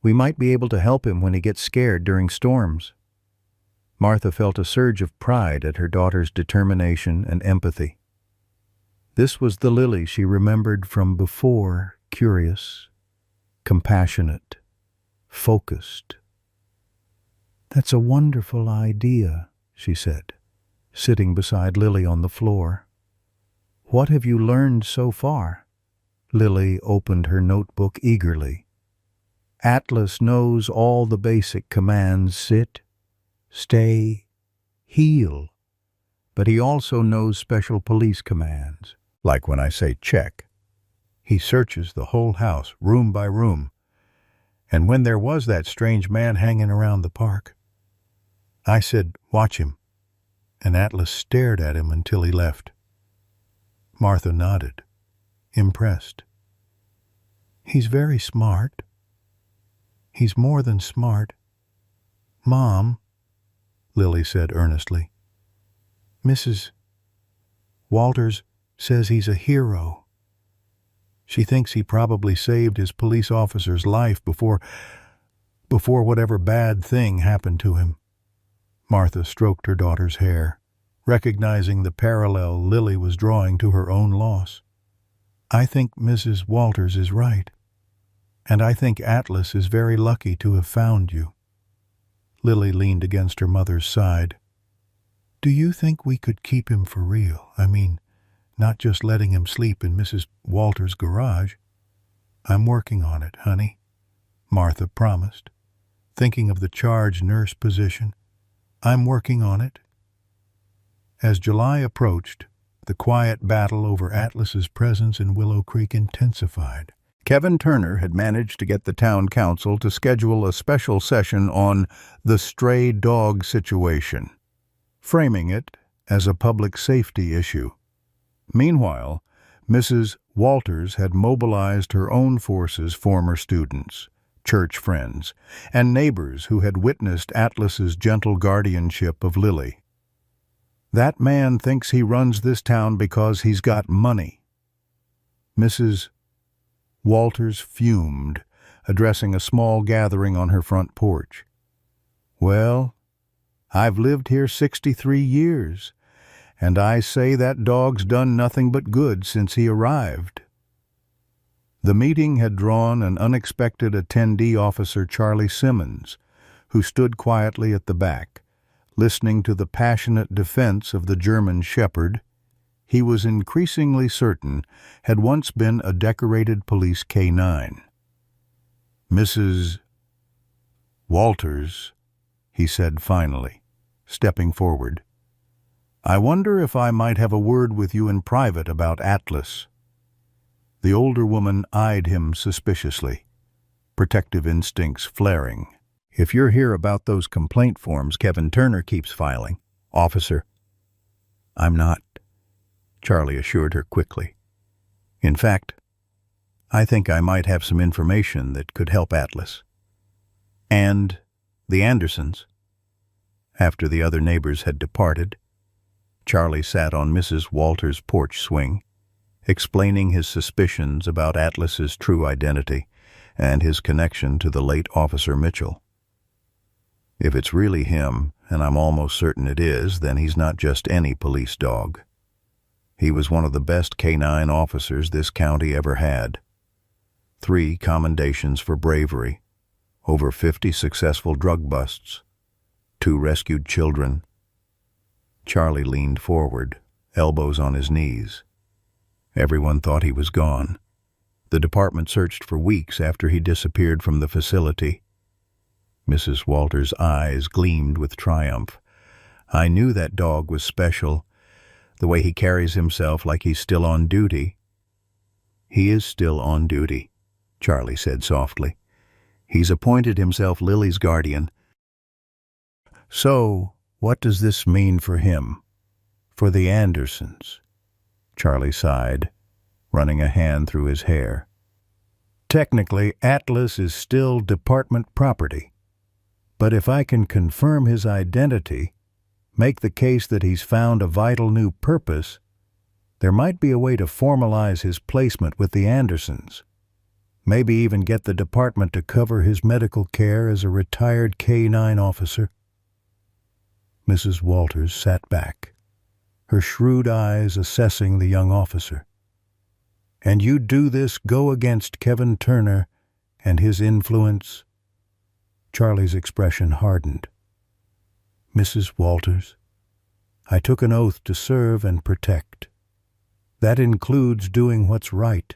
we might be able to help him when he gets scared during storms. Martha felt a surge of pride at her daughter's determination and empathy. This was the Lily she remembered from before, curious, compassionate, focused. "That's a wonderful idea," she said, sitting beside Lily on the floor. "What have you learned so far?" Lily opened her notebook eagerly. "Atlas knows all the basic commands: sit, stay, heel. But he also knows special police commands, like when I say check. He searches the whole house, room by room. And when there was that strange man hanging around the park, I said, 'Watch him,' and Atlas stared at him until he left." Martha nodded, impressed. "He's very smart. He's more than smart. Mom," Lily said earnestly, "Mrs. Walters says he's a hero. She thinks he probably saved his police officer's life before whatever bad thing happened to him." Martha stroked her daughter's hair, recognizing the parallel Lily was drawing to her own loss. "I think Mrs. Walters is right, and I think Atlas is very lucky to have found you." Lily leaned against her mother's side. "Do you think we could keep him for real? I mean, not just letting him sleep in Mrs. Walters' garage?" "I'm working on it, honey," Martha promised, thinking of the charge nurse position. "I'm working on it." As July approached, the quiet battle over Atlas's presence in Willow Creek intensified. Kevin Turner had managed to get the town council to schedule a special session on the stray dog situation, framing it as a public safety issue. Meanwhile, Mrs. Walters had mobilized her own forces, former students, church friends, and neighbors who had witnessed Atlas's gentle guardianship of Lily. "That man thinks he runs this town because he's got money." Mrs. Walters fumed, addressing a small gathering on her front porch. "Well, I've lived here 63 years, and I say that dog's done nothing but good since he arrived." The meeting had drawn an unexpected attendee, Officer Charlie Simmons, who stood quietly at the back, listening to the passionate defense of the German Shepherd he was increasingly certain had once been a decorated police K-9. "Mrs. Walters," he said finally, stepping forward, "I wonder if I might have a word with you in private about Atlas." The older woman eyed him suspiciously, protective instincts flaring. "If you're here about those complaint forms Kevin Turner keeps filing, officer—" "I'm not," Charlie assured her quickly. "In fact, I think I might have some information that could help Atlas. And the Andersons." After the other neighbors had departed, Charlie sat on Mrs. Walters' porch swing, explaining his suspicions about Atlas's true identity and his connection to the late Officer Mitchell. "If it's really him, and I'm almost certain it is, then he's not just any police dog. He was one of the best K-9 officers this county ever had. 3 commendations for bravery, over 50 successful drug busts, 2 rescued children." Charlie leaned forward, elbows on his knees. Everyone thought he was gone. The department searched for weeks after he disappeared from the facility. Mrs. Walters' eyes gleamed with triumph. "I knew that dog was special, the way he carries himself like he's still on duty." "He is still on duty," Charlie said softly. "He's appointed himself Lily's guardian." "So, what does this mean for him? For the Andersons?" Charlie sighed, running a hand through his hair. "Technically, Atlas is still department property. But if I can confirm his identity, make the case that he's found a vital new purpose, There might be a way to formalize his placement with the Andersons. Maybe even get the department to cover his medical care as a retired K-9 officer. Mrs. Walters sat back, her shrewd eyes assessing the young officer. And you'd do this go against Kevin Turner and his influence? Charlie's expression hardened. Mrs. Walters, I took an oath to serve and protect. That includes doing what's right,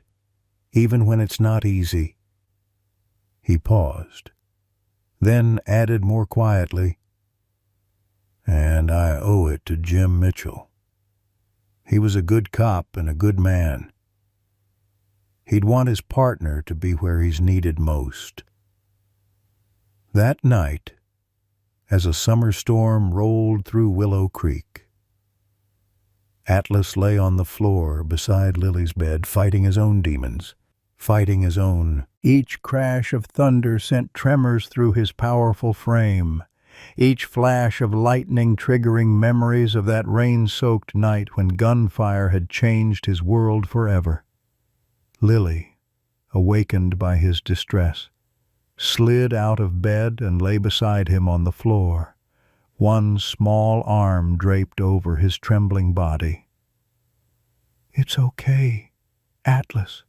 even when it's not easy. He paused, then added more quietly, and I owe it to Jim Mitchell. He was a good cop and a good man. He'd want his partner to be where he's needed most. That night, as a summer storm rolled through Willow Creek, Atlas lay on the floor beside Lily's bed, fighting his own demons, fighting his own. Each crash of thunder sent tremors through his powerful frame, each flash of lightning triggering memories of that rain-soaked night when gunfire had changed his world forever. Lily, awakened by his distress, slid out of bed and lay beside him on the floor, one small arm draped over his trembling body. "It's okay, Atlas,"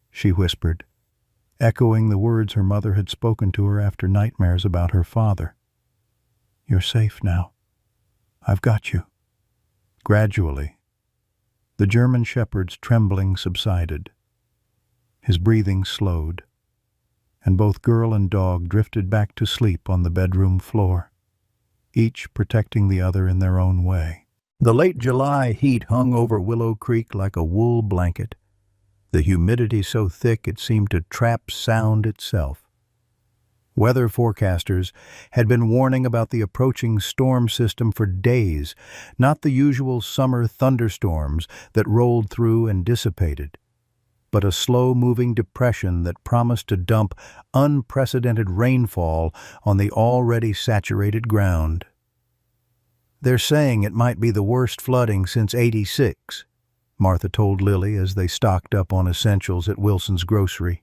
she whispered, echoing the words her mother had spoken to her after nightmares about her father. "You're safe now. I've got you." Gradually, the German shepherd's trembling subsided. His breathing slowed, and both girl and dog drifted back to sleep on the bedroom floor, each protecting the other in their own way. The late July heat hung over Willow Creek like a wool blanket, the humidity so thick it seemed to trap sound itself. Weather forecasters had been warning about the approaching storm system for days, not the usual summer thunderstorms that rolled through and dissipated, but a slow-moving depression that promised to dump unprecedented rainfall on the already saturated ground. "They're saying it might be the worst flooding since '86, Martha told Lily as they stocked up on essentials at Wilson's grocery.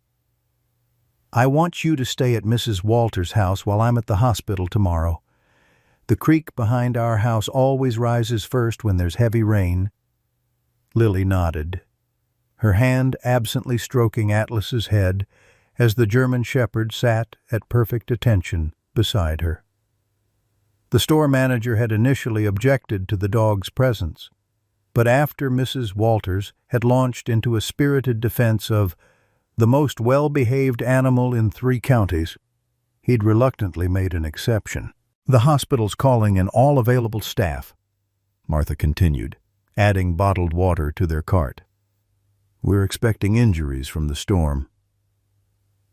"I want you to stay at Mrs. Walters' house while I'm at the hospital tomorrow. The creek behind our house always rises first when there's heavy rain." Lily nodded, her hand absently stroking Atlas's head as the German shepherd sat at perfect attention beside her. The store manager had initially objected to the dog's presence, but after Mrs. Walters had launched into a spirited defense of the most well-behaved animal in 3 counties, he'd reluctantly made an exception. "The hospital's calling in all available staff," Martha continued, adding bottled water to their cart. "We're expecting injuries from the storm."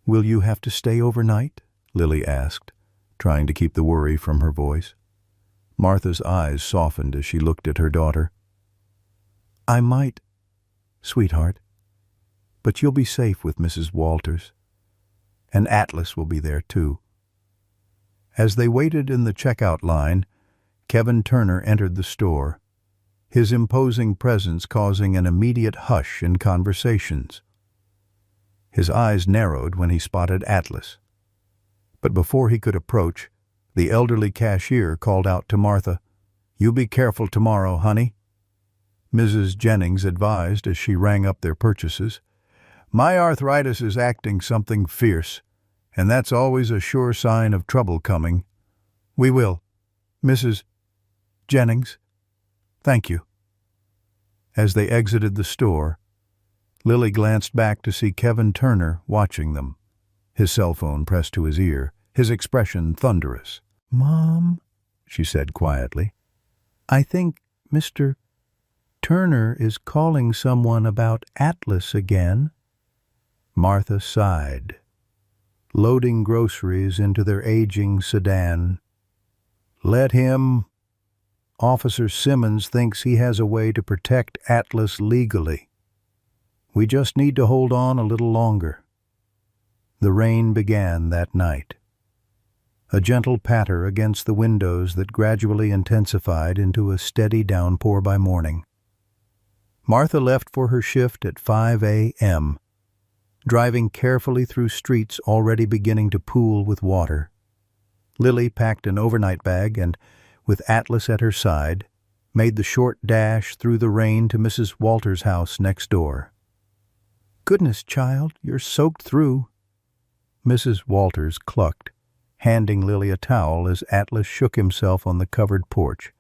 "Will you have to stay overnight?" Lily asked, trying to keep the worry from her voice. Martha's eyes softened as she looked at her daughter. "I might, sweetheart, but you'll be safe with Mrs. Walters. And Atlas will be there, too." As they waited in the checkout line, Kevin Turner entered the store, his imposing presence causing an immediate hush in conversations. His eyes narrowed when he spotted Atlas. But before he could approach, the elderly cashier called out to Martha, "You be careful tomorrow, honey." Mrs. Jennings advised as she rang up their purchases, "My arthritis is acting something fierce, and that's always a sure sign of trouble coming." "We will, Mrs. Jennings. Thank you." As they exited the store, Lily glanced back to see Kevin Turner watching them, his cell phone pressed to his ear, his expression thunderous. "Mom," she said quietly, "I think Mr. Turner is calling someone about Atlas again." Martha sighed, loading groceries into their aging sedan. "Let him. Officer Simmons thinks he has a way to protect Atlas legally. We just need to hold on a little longer." The rain began that night, a gentle patter against the windows that gradually intensified into a steady downpour by morning. Martha left for her shift at 5 a.m., driving carefully through streets already beginning to pool with water. Lily packed an overnight bag and, with Atlas at her side, made the short dash through the rain to Mrs. Walters' house next door. "Goodness, child, you're soaked through," Mrs. Walters clucked, handing Lily a towel as Atlas shook himself on the covered porch.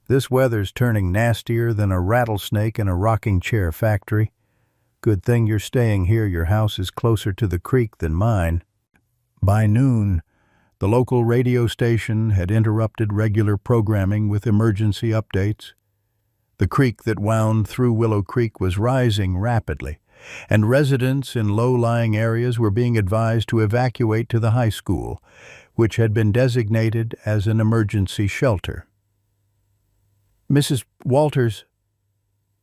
"This weather's turning nastier than a rattlesnake in a rocking chair factory. Good thing you're staying here. Your house is closer to the creek than mine." By noon, the local radio station had interrupted regular programming with emergency updates. The creek that wound through Willow Creek was rising rapidly, and residents in low-lying areas were being advised to evacuate to the high school, which had been designated as an emergency shelter. "Mrs. Walters,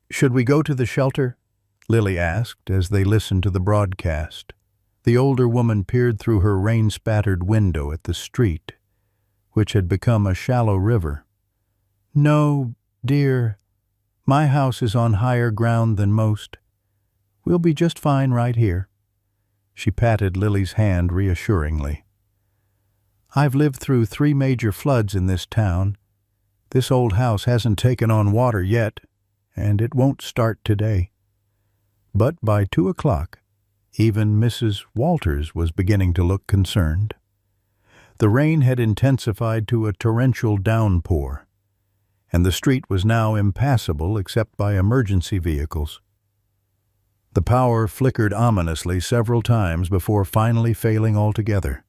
should we go to the shelter?" Lily asked as they listened to the broadcast. The older woman peered through her rain-spattered window at the street, which had become a shallow river. "No, dear. My house is on higher ground than most. We'll be just fine right here." She patted Lily's hand reassuringly. "I've lived through 3 major floods in this town. This old house hasn't taken on water yet, and it won't start today." But by 2 o'clock, even Mrs. Walters was beginning to look concerned. The rain had intensified to a torrential downpour, and the street was now impassable except by emergency vehicles. The power flickered ominously several times before finally failing altogether.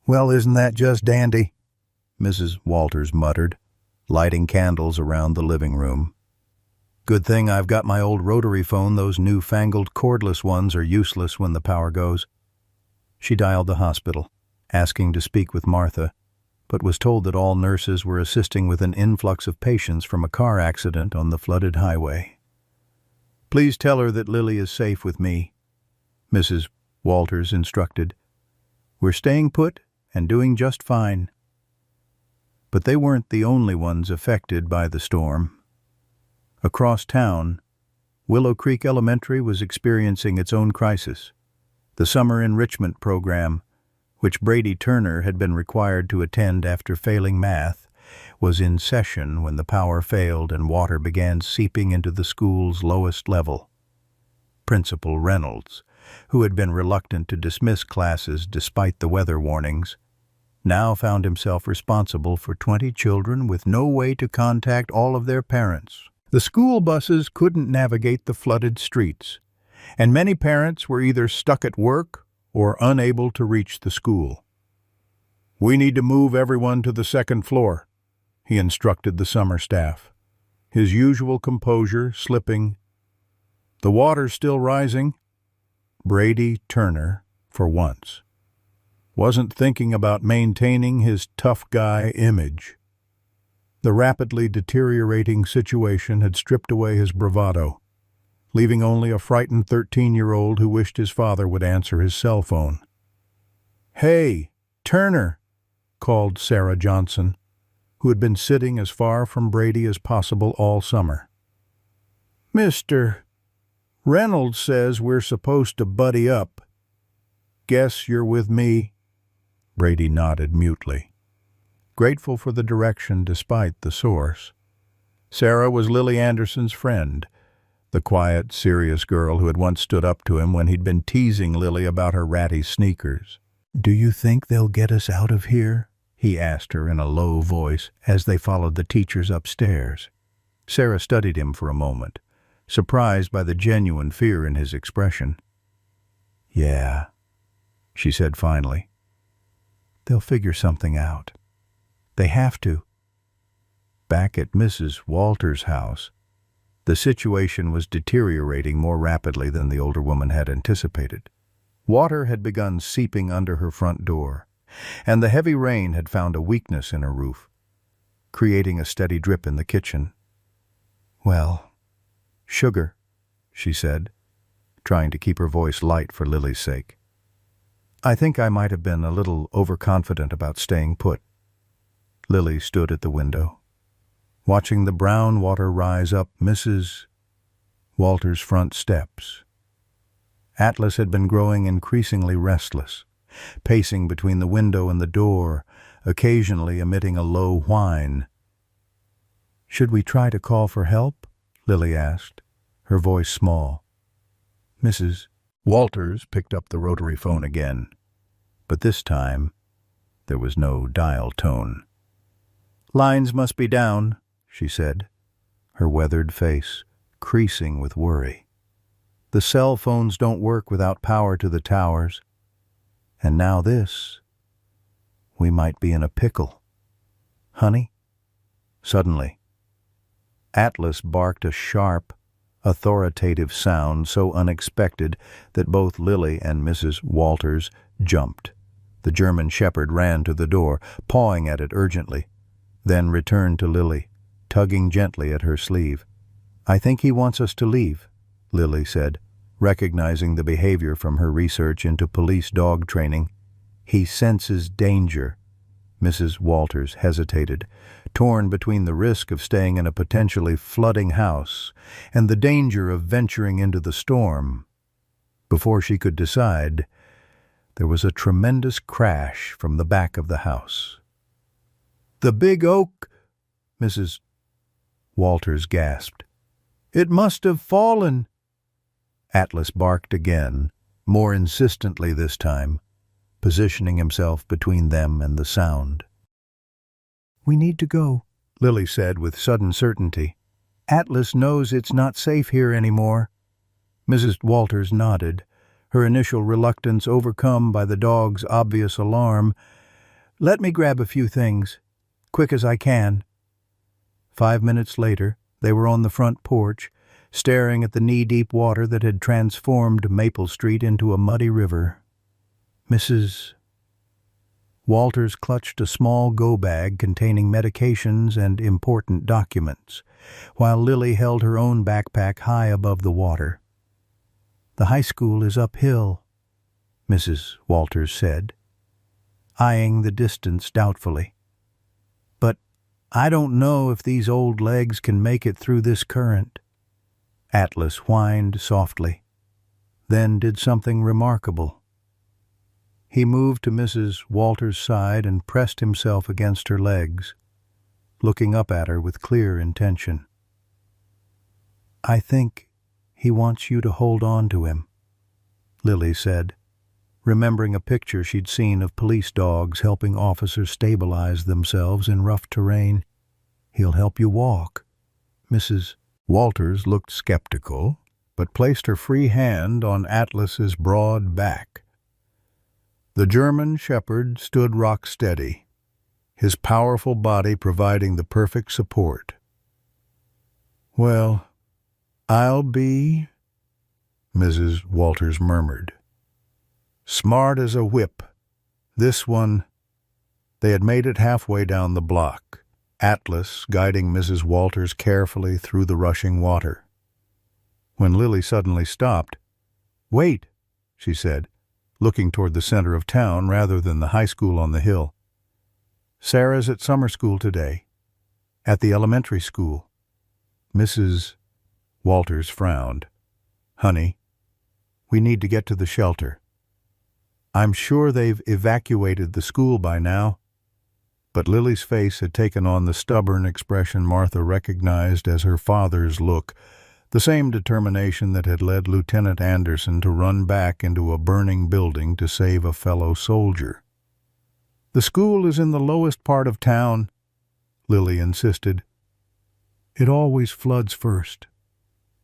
"Well, isn't that just dandy?" Mrs. Walters muttered, lighting candles around the living room. "Good thing I've got my old rotary phone. Those newfangled cordless ones are useless when the power goes." She dialed the hospital, asking to speak with Martha, but was told that all nurses were assisting with an influx of patients from a car accident on the flooded highway. "Please tell her that Lily is safe with me," Mrs. Walters instructed. "We're staying put and doing just fine." But they weren't the only ones affected by the storm. Across town, Willow Creek Elementary was experiencing its own crisis. The summer enrichment program, which Brady Turner had been required to attend after failing math, was in session when the power failed and water began seeping into the school's lowest level. Principal Reynolds, who had been reluctant to dismiss classes despite the weather warnings, now found himself responsible for 20 children with no way to contact all of their parents. The school buses couldn't navigate the flooded streets, and many parents were either stuck at work or unable to reach the school. "We need to move everyone to the second floor," he instructed the summer staff, his usual composure slipping. "The water's still rising." Brady Turner, for once, wasn't thinking about maintaining his tough guy image. The rapidly deteriorating situation had stripped away his bravado, leaving only a frightened 13-year-old who wished his father would answer his cell phone. "Hey, Turner," called Sarah Johnson, who had been sitting as far from Brady as possible all summer. "Mr. Reynolds says we're supposed to buddy up. Guess you're with me." Brady nodded mutely, grateful for the direction despite the source. Sarah was Lily Anderson's friend, the quiet, serious girl who had once stood up to him when he'd been teasing Lily about her ratty sneakers. "Do you think they'll get us out of here?" he asked her in a low voice as they followed the teachers upstairs. Sarah studied him for a moment, surprised by the genuine fear in his expression. "Yeah," she said finally. "They'll figure something out. They have to." Back at Mrs. Walters' house, the situation was deteriorating more rapidly than the older woman had anticipated. Water had begun seeping under her front door, and the heavy rain had found a weakness in her roof, creating a steady drip in the kitchen. "Well, sugar," she said, trying to keep her voice light for Lily's sake. "I think I might have been a little overconfident about staying put." Lily stood at the window. watching the brown water rise up Mrs. Walter's front steps. Atlas had been growing increasingly restless, pacing between the window and the door, occasionally emitting a low whine. "Should we try to call for help?" Lily asked, her voice small. Mrs. Walters picked up the rotary phone again, but this time there was no dial tone. "Lines must be down," she said, her weathered face creasing with worry. "The cell phones don't work without power to the towers. And now this. We might be in a pickle. Honey?" Suddenly, Atlas barked a sharp, authoritative sound so unexpected that both Lily and Mrs. Walters jumped. The German shepherd ran to the door, pawing at it urgently, then returned to Lily, tugging gently at her sleeve. "I think he wants us to leave," Lily said, recognizing the behavior from her research into police dog training. "He senses danger." Mrs. Walters hesitated, torn between the risk of staying in a potentially flooding house and the danger of venturing into the storm. Before she could decide, there was a tremendous crash from the back of the house. "The big oak!" Mrs. Walters gasped. "It must have fallen." Atlas barked again, more insistently this time, positioning himself between them and the sound. "We need to go," Lily said with sudden certainty. "Atlas knows it's not safe here anymore." Mrs. Walters nodded, her initial reluctance overcome by the dog's obvious alarm. "Let me grab a few things, quick as I can." 5 minutes later, they were on the front porch, staring at the knee-deep water that had transformed Maple Street into a muddy river. Mrs. Walters clutched a small go-bag containing medications and important documents, while Lily held her own backpack high above the water. "The high school is uphill," Mrs. Walters said, eyeing the distance doubtfully. "But I don't know if these old legs can make it through this current." Atlas whined softly, then did something remarkable. He moved to Mrs. Walters' side and pressed himself against her legs, looking up at her with clear intention. "I think he wants you to hold on to him," Lily said, remembering a picture she'd seen of police dogs helping officers stabilize themselves in rough terrain. "He'll help you walk." Mrs. Walters looked skeptical, but placed her free hand on Atlas's broad back. The German shepherd stood rock-steady, his powerful body providing the perfect support. "Well, I'll be," Mrs. Walters murmured. "Smart as a whip. This one." They had made it halfway down the block, Atlas guiding Mrs. Walters carefully through the rushing water. When Lily suddenly stopped, "Wait," she said, looking toward the center of town rather than the high school on the hill. "Sarah's at summer school today, at the elementary school." Mrs. Walters frowned. "Honey, we need to get to the shelter. I'm sure they've evacuated the school by now." But Lily's face had taken on the stubborn expression Martha recognized as her father's look, the same determination that had led Lieutenant Anderson to run back into a burning building to save a fellow soldier. "The school is in the lowest part of town," Lily insisted. "It always floods first,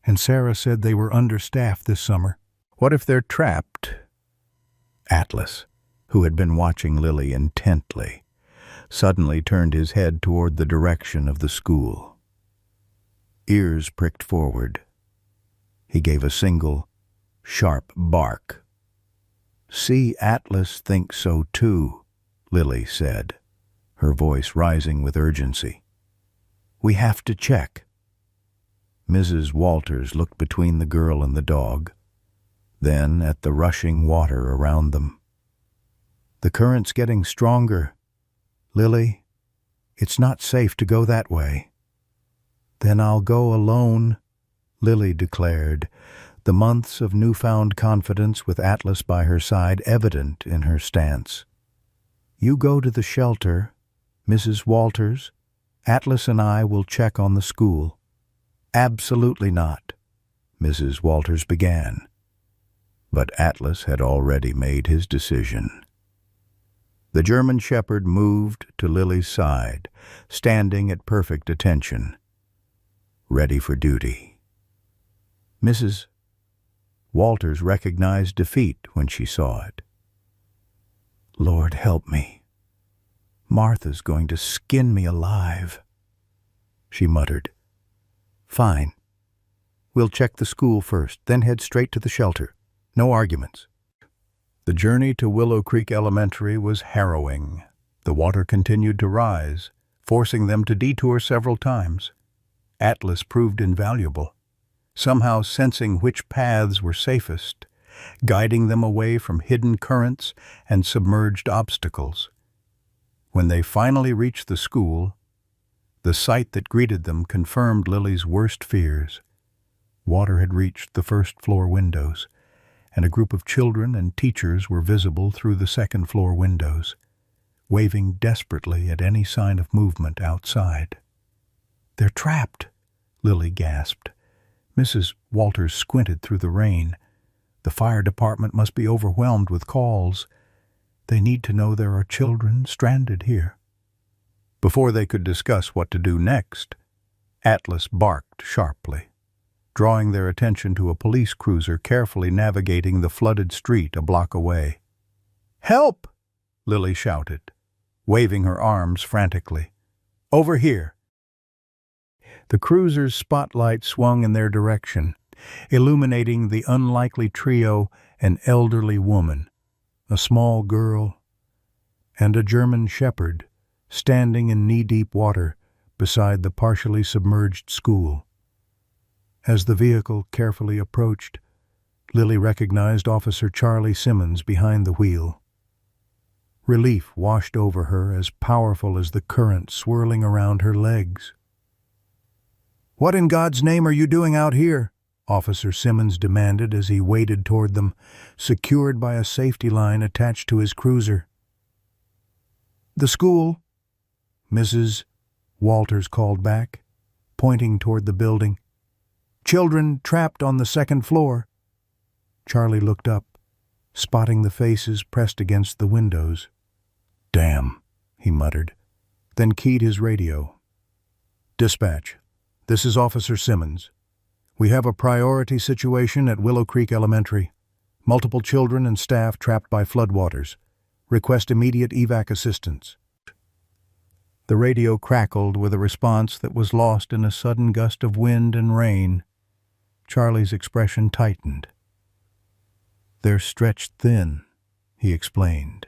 and Sarah said they were understaffed this summer." "What if they're trapped?" Atlas, who had been watching Lily intently, suddenly turned his head toward the direction of the school. Ears pricked forward. He gave a single, sharp bark. "See, Atlas thinks so too," Lily said, her voice rising with urgency. "We have to check." Mrs. Walters looked between the girl and the dog, then at the rushing water around them. "The current's getting stronger. Lily, it's not safe to go that way." "Then I'll go alone," Lily declared, the months of newfound confidence with Atlas by her side evident in her stance. "You go to the shelter, Mrs. Walters. Atlas and I will check on the school." "Absolutely not," Mrs. Walters began. But Atlas had already made his decision. The German shepherd moved to Lily's side, standing at perfect attention, ready for duty. Mrs. Walters recognized defeat when she saw it. "Lord help me. Martha's going to skin me alive," she muttered. "Fine. We'll check the school first, then head straight to the shelter. No arguments." The journey to Willow Creek Elementary was harrowing. The water continued to rise, forcing them to detour several times. Atlas proved invaluable, somehow sensing which paths were safest, guiding them away from hidden currents and submerged obstacles. When they finally reached the school, the sight that greeted them confirmed Lily's worst fears. Water had reached the first-floor windows, and a group of children and teachers were visible through the second-floor windows, waving desperately at any sign of movement outside. "They're trapped," Lily gasped. Mrs. Walters squinted through the rain. "The fire department must be overwhelmed with calls. They need to know there are children stranded here." Before they could discuss what to do next, Atlas barked sharply, drawing their attention to a police cruiser carefully navigating the flooded street a block away. "Help!" Lily shouted, waving her arms frantically. "Over here!" The cruiser's spotlight swung in their direction, illuminating the unlikely trio: an elderly woman, a small girl, and a German shepherd, standing in knee-deep water beside the partially submerged school. As the vehicle carefully approached, Lily recognized Officer Charlie Simmons behind the wheel. Relief washed over her, as powerful as the current swirling around her legs. "What in God's name are you doing out here?" Officer Simmons demanded as he waded toward them, secured by a safety line attached to his cruiser. "The school," Mrs. Walters called back, pointing toward the building. "Children trapped on the second floor." Charlie looked up, spotting the faces pressed against the windows. "Damn," he muttered, then keyed his radio. "Dispatch, this is Officer Simmons. We have a priority situation at Willow Creek Elementary. Multiple children and staff trapped by floodwaters. Request immediate evac assistance." The radio crackled with a response that was lost in a sudden gust of wind and rain. Charlie's expression tightened. "They're stretched thin," he explained.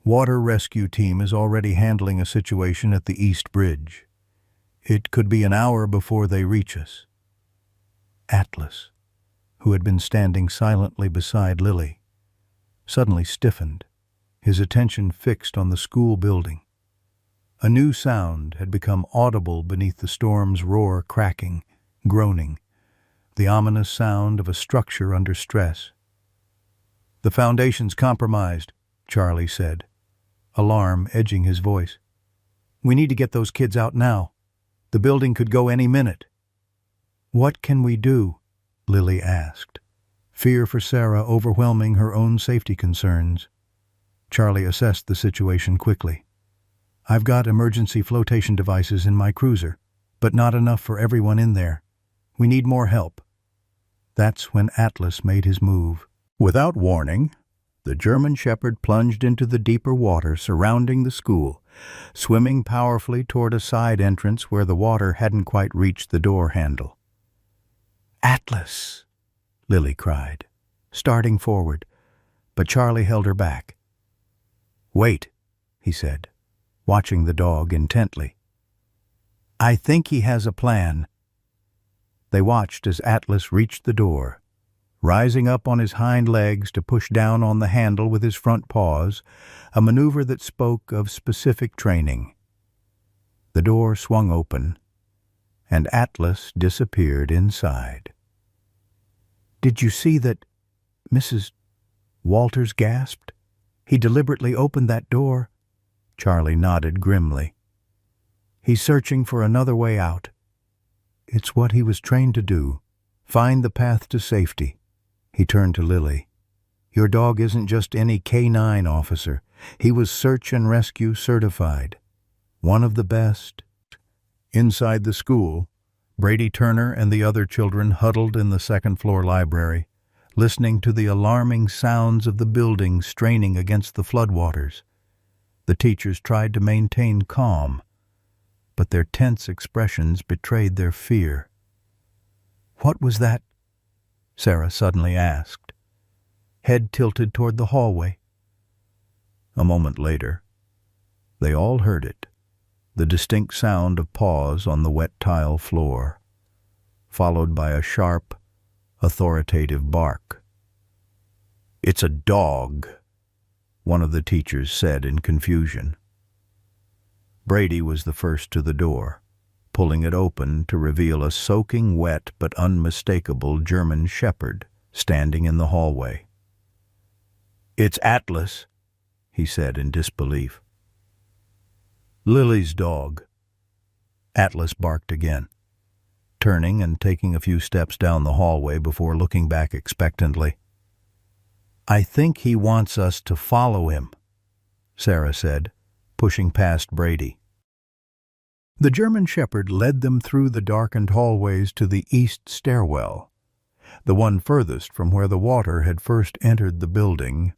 "Water rescue team is already handling a situation at the East Bridge. It could be an hour before they reach us." Atlas, who had been standing silently beside Lily, suddenly stiffened, his attention fixed on the school building. A new sound had become audible beneath the storm's roar, cracking, groaning, the ominous sound of a structure under stress. "The foundation's compromised," Charlie said, alarm edging his voice. "We need to get those kids out now. The building could go any minute." "What can we do?" Lily asked, fear for Sarah overwhelming her own safety concerns. Charlie assessed the situation quickly. "I've got emergency flotation devices in my cruiser, but not enough for everyone in there. We need more help." That's when Atlas made his move. Without warning, the German shepherd plunged into the deeper water surrounding the school, swimming powerfully toward a side entrance where the water hadn't quite reached the door handle. "Atlas!" Lily cried, starting forward, but Charlie held her back. "Wait," he said, watching the dog intently. "I think he has a plan." They watched as Atlas reached the door, rising up on his hind legs to push down on the handle with his front paws, a maneuver that spoke of specific training. The door swung open, and Atlas disappeared inside. "Did you see that?" Mrs. Walters gasped. "He deliberately opened that door." Charlie nodded grimly. "He's searching for another way out." "It's what he was trained to do. Find the path to safety." He turned to Lily. "Your dog isn't just any K-9 officer. He was search and rescue certified. One of the best." Inside the school, Brady Turner and the other children huddled in the second-floor library, listening to the alarming sounds of the building straining against the floodwaters. The teachers tried to maintain calm, but their tense expressions betrayed their fear. "What was that?" Sarah suddenly asked, head tilted toward the hallway. A moment later, they all heard it, the distinct sound of paws on the wet tile floor, followed by a sharp, authoritative bark. "It's a dog," one of the teachers said in confusion. Brady was the first to the door, pulling it open to reveal a soaking wet but unmistakable German shepherd standing in the hallway. "It's Atlas," he said in disbelief. "Lily's dog." Atlas barked again, turning and taking a few steps down the hallway before looking back expectantly. "I think he wants us to follow him," Sarah said, pushing past Brady. The German shepherd led them through the darkened hallways to the east stairwell, the one furthest from where the water had first entered the building.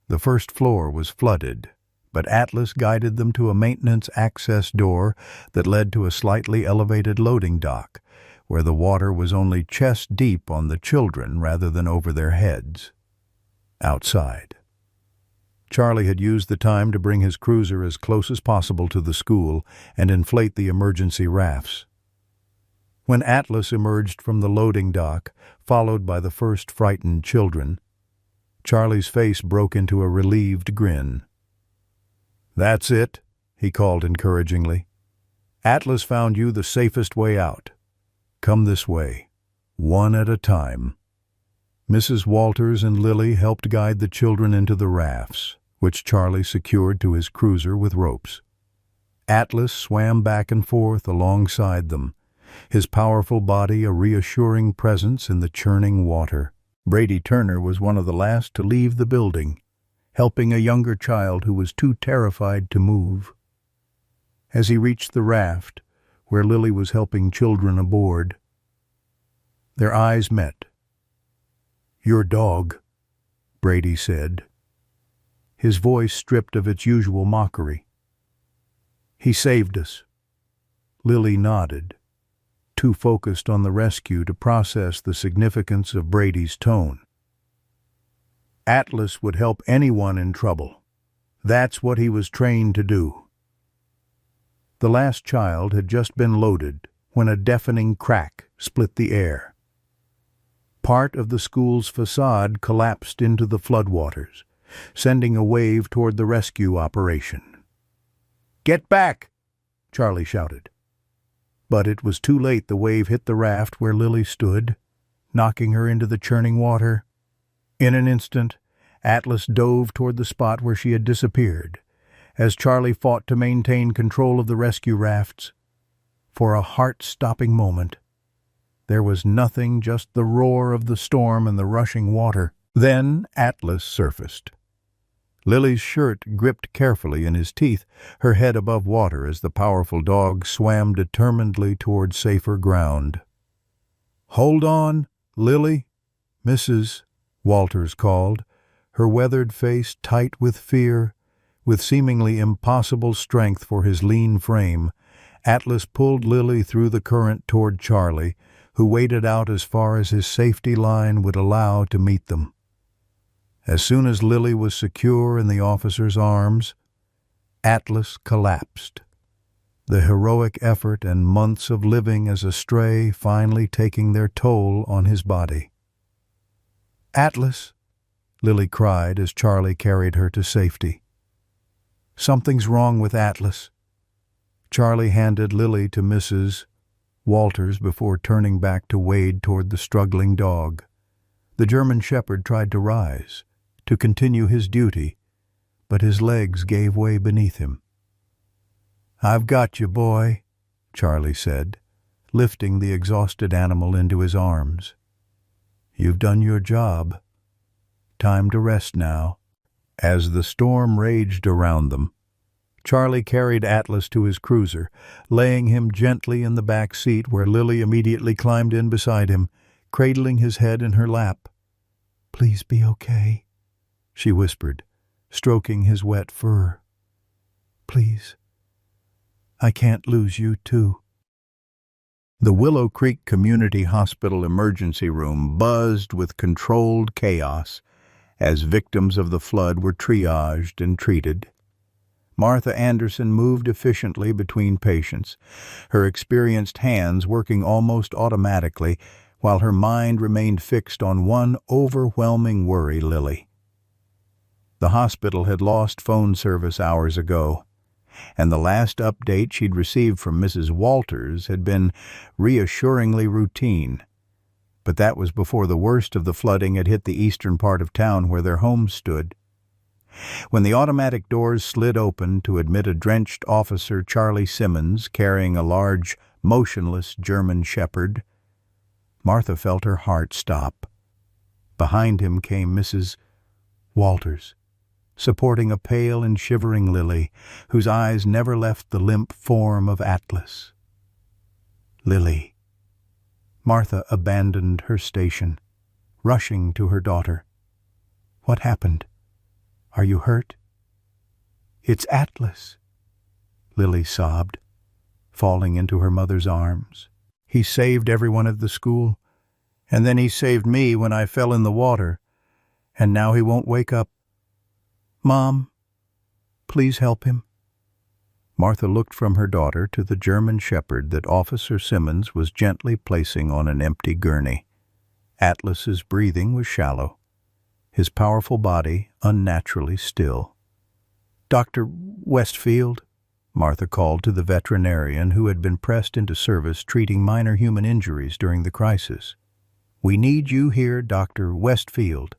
The first floor was flooded, but Atlas guided them to a maintenance access door that led to a slightly elevated loading dock, where the water was only chest deep on the children rather than over their heads. Outside, Charlie had used the time to bring his cruiser as close as possible to the school and inflate the emergency rafts. When Atlas emerged from the loading dock, followed by the first frightened children, Charlie's face broke into a relieved grin. "That's it," he called encouragingly. "Atlas found you the safest way out. Come this way, one at a time." Mrs. Walters and Lily helped guide the children into the rafts, which Charlie secured to his cruiser with ropes. Atlas swam back and forth alongside them, his powerful body a reassuring presence in the churning water. Brady Turner was one of the last to leave the building, helping a younger child who was too terrified to move. As he reached the raft, where Lily was helping children aboard, their eyes met. "Your dog," Brady said, his voice stripped of its usual mockery. "He saved us." Lily nodded, too focused on the rescue to process the significance of Brady's tone. "Atlas would help anyone in trouble. That's what he was trained to do." The last child had just been loaded when a deafening crack split the air. Part of the school's facade collapsed into the floodwaters, sending a wave toward the rescue operation. "Get back!" Charlie shouted. But it was too late. The wave hit the raft where Lily stood, knocking her into the churning water. In an instant, Atlas dove toward the spot where she had disappeared, as Charlie fought to maintain control of the rescue rafts. For a heart-stopping moment, there was nothing, just the roar of the storm and the rushing water. Then Atlas surfaced. Lily's shirt gripped carefully in his teeth, her head above water as the powerful dog swam determinedly toward safer ground. "Hold on, Lily," Mrs. Walters called, her weathered face tight with fear. With seemingly impossible strength for his lean frame, Atlas pulled Lily through the current toward Charlie, who waded out as far as his safety line would allow to meet them. As soon as Lily was secure in the officer's arms, Atlas collapsed, the heroic effort and months of living as a stray finally taking their toll on his body. "Atlas," Lily cried as Charlie carried her to safety. "Something's wrong with Atlas." Charlie handed Lily to Mrs. Walters before turning back to wade toward the struggling dog. The German shepherd tried to rise, to continue his duty, but his legs gave way beneath him. "I've got you, boy," Charlie said, lifting the exhausted animal into his arms. "You've done your job. Time to rest now." As the storm raged around them, Charlie carried Atlas to his cruiser, laying him gently in the back seat where Lily immediately climbed in beside him, cradling his head in her lap. "Please be okay," she whispered, stroking his wet fur. "Please. I can't lose you, too." The Willow Creek Community Hospital emergency room buzzed with controlled chaos as victims of the flood were triaged and treated. Martha Anderson moved efficiently between patients, her experienced hands working almost automatically, while her mind remained fixed on one overwhelming worry: Lily. The hospital had lost phone service hours ago, and the last update she'd received from Mrs. Walters had been reassuringly routine. But that was before the worst of the flooding had hit the eastern part of town where their homes stood. When the automatic doors slid open to admit a drenched officer, Charlie Simmons, carrying a large, motionless German shepherd, Martha felt her heart stop. Behind him came Mrs. Walters, supporting a pale and shivering Lily, whose eyes never left the limp form of Atlas. Lily. Martha abandoned her station, rushing to her daughter. "What happened? Are you hurt?" "It's Atlas," Lily sobbed, falling into her mother's arms. "He saved everyone at the school, and then he saved me when I fell in the water, and now he won't wake up. Mom, please help him." Martha looked from her daughter to the German shepherd that Officer Simmons was gently placing on an empty gurney. Atlas's breathing was shallow, his powerful body unnaturally still. "Dr. Westfield," Martha called to the veterinarian who had been pressed into service treating minor human injuries during the crisis. "We need you here, Dr. Westfield."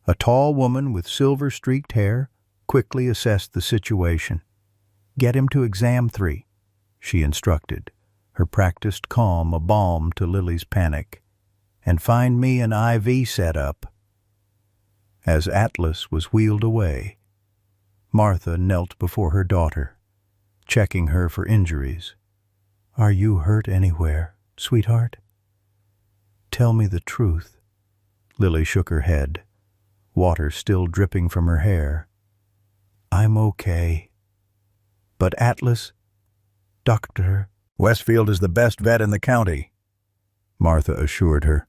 A tall woman with silver-streaked hair quickly assessed the situation. "Get him to exam 3, she instructed, her practiced calm a balm to Lily's panic. "And find me an IV set up." As Atlas was wheeled away, Martha knelt before her daughter, checking her for injuries. "Are you hurt anywhere, sweetheart? Tell me the truth." Lily shook her head, water still dripping from her hair. "I'm okay. But Atlas, Dr. Westfield is the best vet in the county," Martha assured her,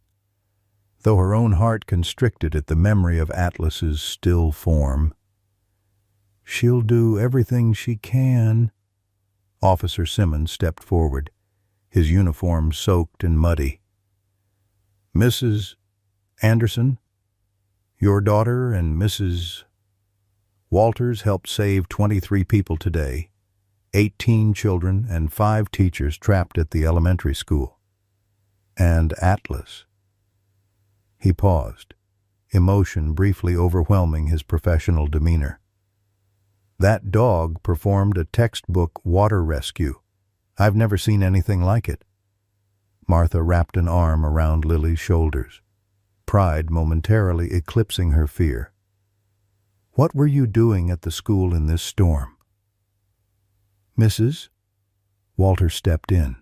though her own heart constricted at the memory of Atlas's still form. "She'll do everything she can." Officer Simmons stepped forward, his uniform soaked and muddy. "Mrs. Anderson, your daughter and Mrs. Walters helped save 23 people today, 18 children and 5 teachers trapped at the elementary school. And Atlas." He paused, emotion briefly overwhelming his professional demeanor. "That dog performed a textbook water rescue. I've never seen anything like it." Martha wrapped an arm around Lily's shoulders, pride momentarily eclipsing her fear. "What were you doing at the school in this storm?" "Mrs." Walter stepped in,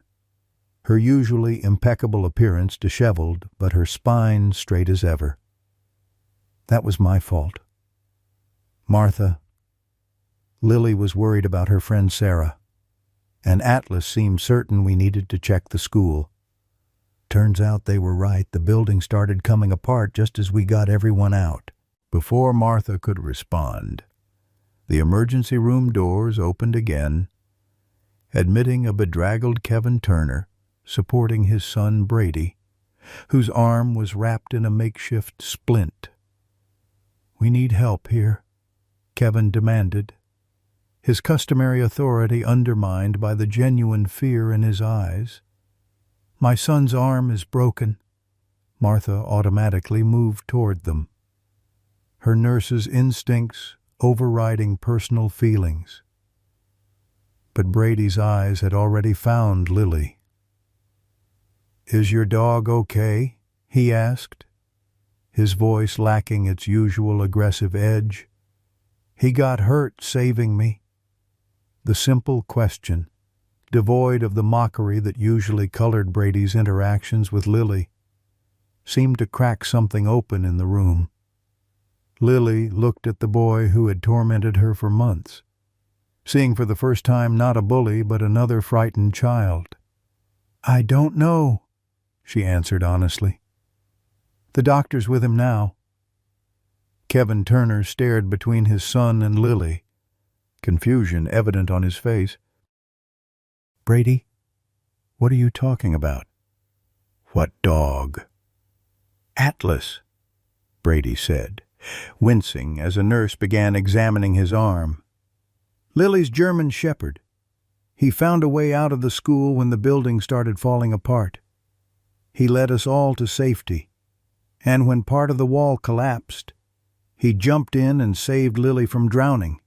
her usually impeccable appearance disheveled but her spine straight as ever. "That was my fault. Martha, Lily was worried about her friend Sarah, and Atlas seemed certain we needed to check the school. Turns out they were right. The building started coming apart just as we got everyone out." Before Martha could respond, the emergency room doors opened again, admitting a bedraggled Kevin Turner supporting his son Brady, whose arm was wrapped in a makeshift splint. "We need help here," Kevin demanded, his customary authority undermined by the genuine fear in his eyes. My son's arm is broken." Martha automatically moved toward them, her nurse's instincts overriding personal feelings. But Brady's eyes had already found Lily. "Is your dog okay?" he asked, his voice lacking its usual aggressive edge. "He got hurt saving me." The simple question, devoid of the mockery that usually colored Brady's interactions with Lily, seemed to crack something open in the room. Lily looked at the boy who had tormented her for months, seeing for the first time not a bully but another frightened child. "I don't know," she answered honestly. "The doctor's with him now." Kevin Turner stared between his son and Lily, confusion evident on his face. "Brady, what are you talking about?" "What dog?" "Atlas," Brady said, wincing as a nurse began examining his arm. "Lily's German Shepherd. He found a way out of the school when the building started falling apart. He led us all to safety, and when part of the wall collapsed, he jumped in and saved Lily from drowning."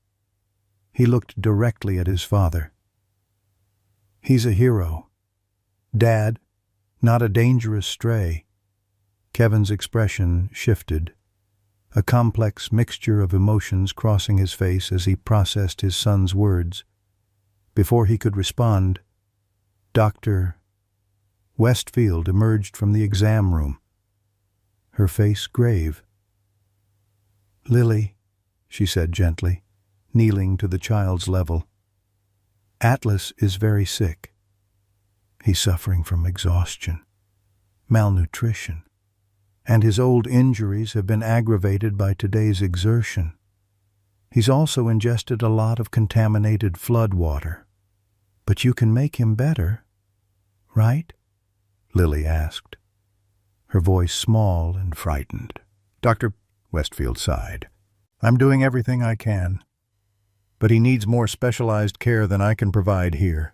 He looked directly at his father. "He's a hero. Dad, not a dangerous stray." Kevin's expression shifted, a complex mixture of emotions crossing his face as he processed his son's words. Before he could respond, Dr. Westfield emerged from the exam room, her face grave. "Lily," she said gently, kneeling to the child's level, "Atlas is very sick. He's suffering from exhaustion, malnutrition, and his old injuries have been aggravated by today's exertion. He's also ingested a lot of contaminated flood water. But you can make him better, right?" Lily asked, her voice small and frightened. Dr. Westfield sighed. "I'm doing everything I can, but he needs more specialized care than I can provide here.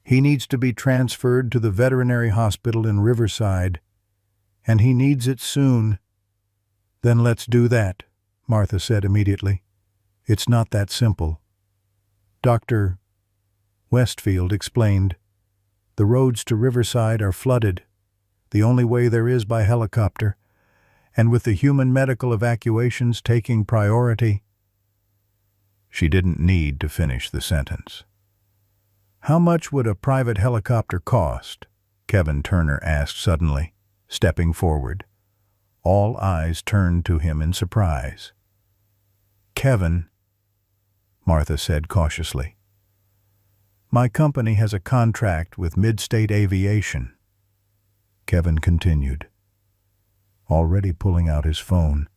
He needs to be transferred to the veterinary hospital in Riverside, and he needs it soon." "Then let's do that," Martha said immediately. "It's not that simple." Dr. Westfield explained, "The roads to Riverside are flooded, the only way there is by helicopter, and with the human medical evacuations taking priority." She didn't need to finish the sentence. "How much would a private helicopter cost?" Kevin Turner asked suddenly, stepping forward. All eyes turned to him in surprise. "Kevin," Martha said cautiously, "my company has a contract with Midstate Aviation." Kevin continued, already pulling out his phone.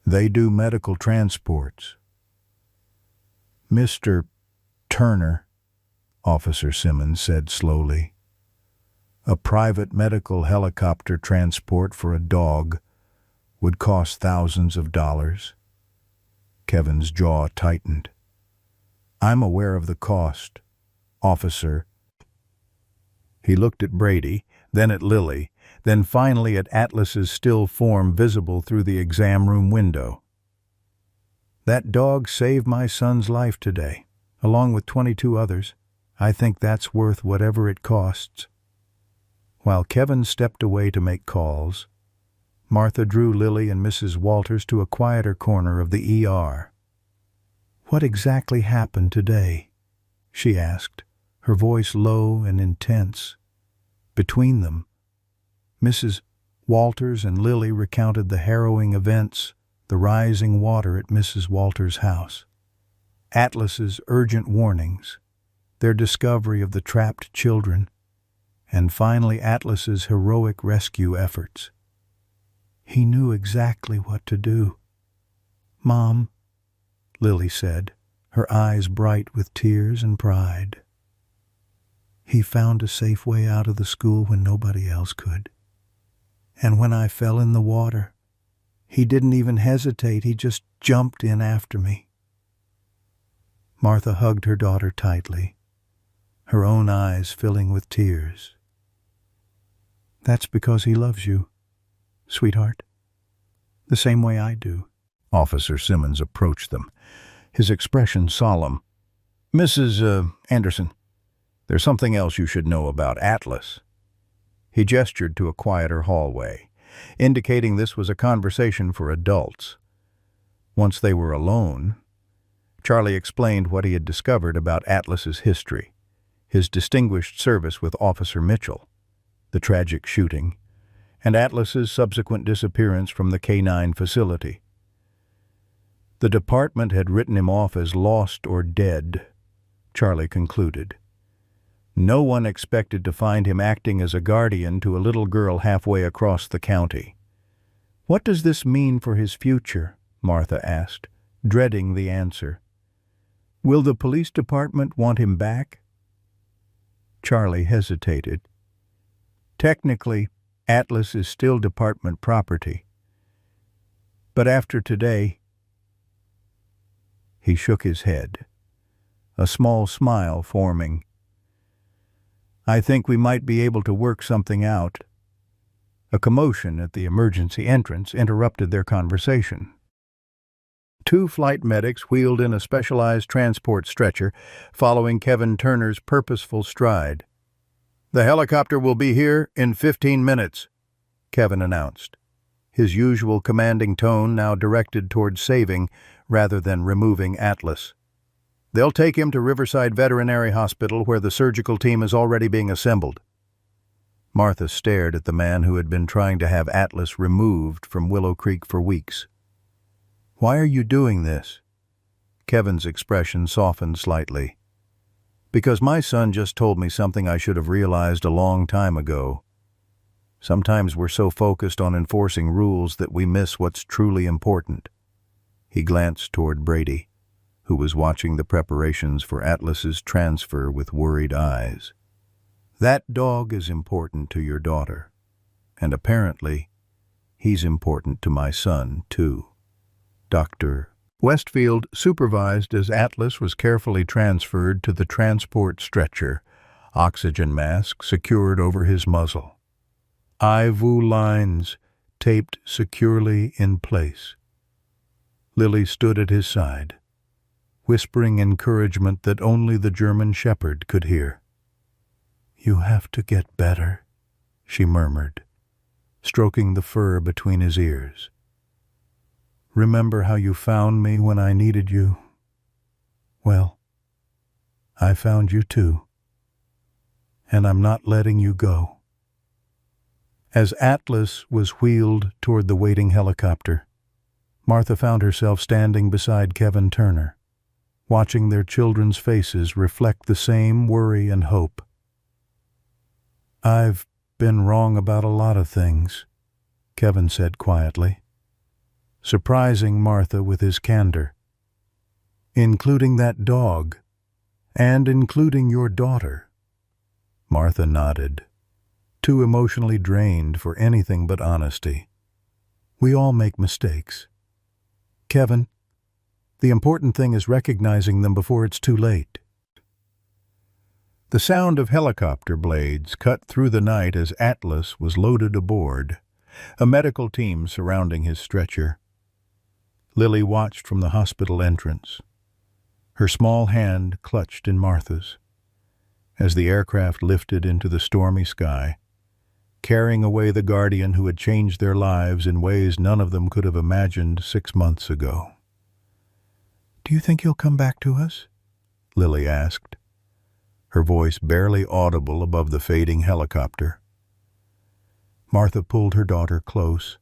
"They do medical transports." "Mr. Turner," Officer Simmons said slowly, "a private medical helicopter transport for a dog would cost thousands of dollars." Kevin's jaw tightened. "I'm aware of the cost, officer." He looked at Brady, then at Lily, then finally at Atlas's still form visible through the exam room window. "That dog saved my son's life today, along with 22 others. I think that's worth whatever it costs." While Kevin stepped away to make calls, Martha drew Lily and Mrs. Walters to a quieter corner of the ER. "What exactly happened today?" she asked, her voice low and intense. Between them, Mrs. Walters and Lily recounted the harrowing events, the rising water at Mrs. Walters' house, Atlas's urgent warnings, their discovery of the trapped children, and finally Atlas's heroic rescue efforts. "He knew exactly what to do." "Mom," Lily said, her eyes bright with tears and pride, "he found a safe way out of the school when nobody else could. And when I fell in the water, he didn't even hesitate, he just jumped in after me." Martha hugged her daughter tightly, her own eyes filling with tears. That's because he loves you, sweetheart. The same way I do. Officer Simmons approached them, his expression solemn. Mrs. Anderson, there's something else you should know about Atlas. He gestured to a quieter hallway, indicating this was a conversation for adults. Once they were alone, Charlie explained what he had discovered about Atlas's history, his distinguished service with Officer Mitchell, the tragic shooting, and Atlas's subsequent disappearance from the K-9 facility. The department had written him off as lost or dead, Charlie concluded. No one expected to find him acting as a guardian to a little girl halfway across the county. What does this mean for his future? Martha asked, dreading the answer. Will the police department want him back? Charlie hesitated. Technically, Atlas is still department property. But after today, he shook his head, a small smile forming. I think we might be able to work something out. A commotion at the emergency entrance interrupted their conversation. 2 flight medics wheeled in a specialized transport stretcher, following Kevin Turner's purposeful stride. The helicopter will be here in 15 minutes, Kevin announced, his usual commanding tone now directed toward saving rather than removing Atlas. They'll take him to Riverside Veterinary Hospital, where the surgical team is already being assembled. Martha stared at the man who had been trying to have Atlas removed from Willow Creek for weeks. Why are you doing this? Kevin's expression softened slightly. Because my son just told me something I should have realized a long time ago. Sometimes we're so focused on enforcing rules that we miss what's truly important. He glanced toward Brady, who was watching the preparations for Atlas's transfer with worried eyes. That dog is important to your daughter, and apparently, he's important to my son, too. Dr. Westfield supervised as Atlas was carefully transferred to the transport stretcher, oxygen mask secured over his muzzle. IV lines taped securely in place. Lily stood at his side, whispering encouragement that only the German shepherd could hear. You have to get better, she murmured, stroking the fur between his ears. Remember how you found me when I needed you? Well, I found you too, and I'm not letting you go. As Atlas was wheeled toward the waiting helicopter, Martha found herself standing beside Kevin Turner, watching their children's faces reflect the same worry and hope. I've been wrong about a lot of things, Kevin said quietly, surprising Martha with his candor. Including that dog, and including your daughter. Martha nodded, too emotionally drained for anything but honesty. We all make mistakes. Kevin, the important thing is recognizing them before it's too late. The sound of helicopter blades cut through the night as Atlas was loaded aboard, a medical team surrounding his stretcher. Lily watched from the hospital entrance, her small hand clutched in Martha's, as the aircraft lifted into the stormy sky, carrying away the guardian who had changed their lives in ways none of them could have imagined 6 months ago. Do you think he'll come back to us? Lily asked, her voice barely audible above the fading helicopter. Martha pulled her daughter close,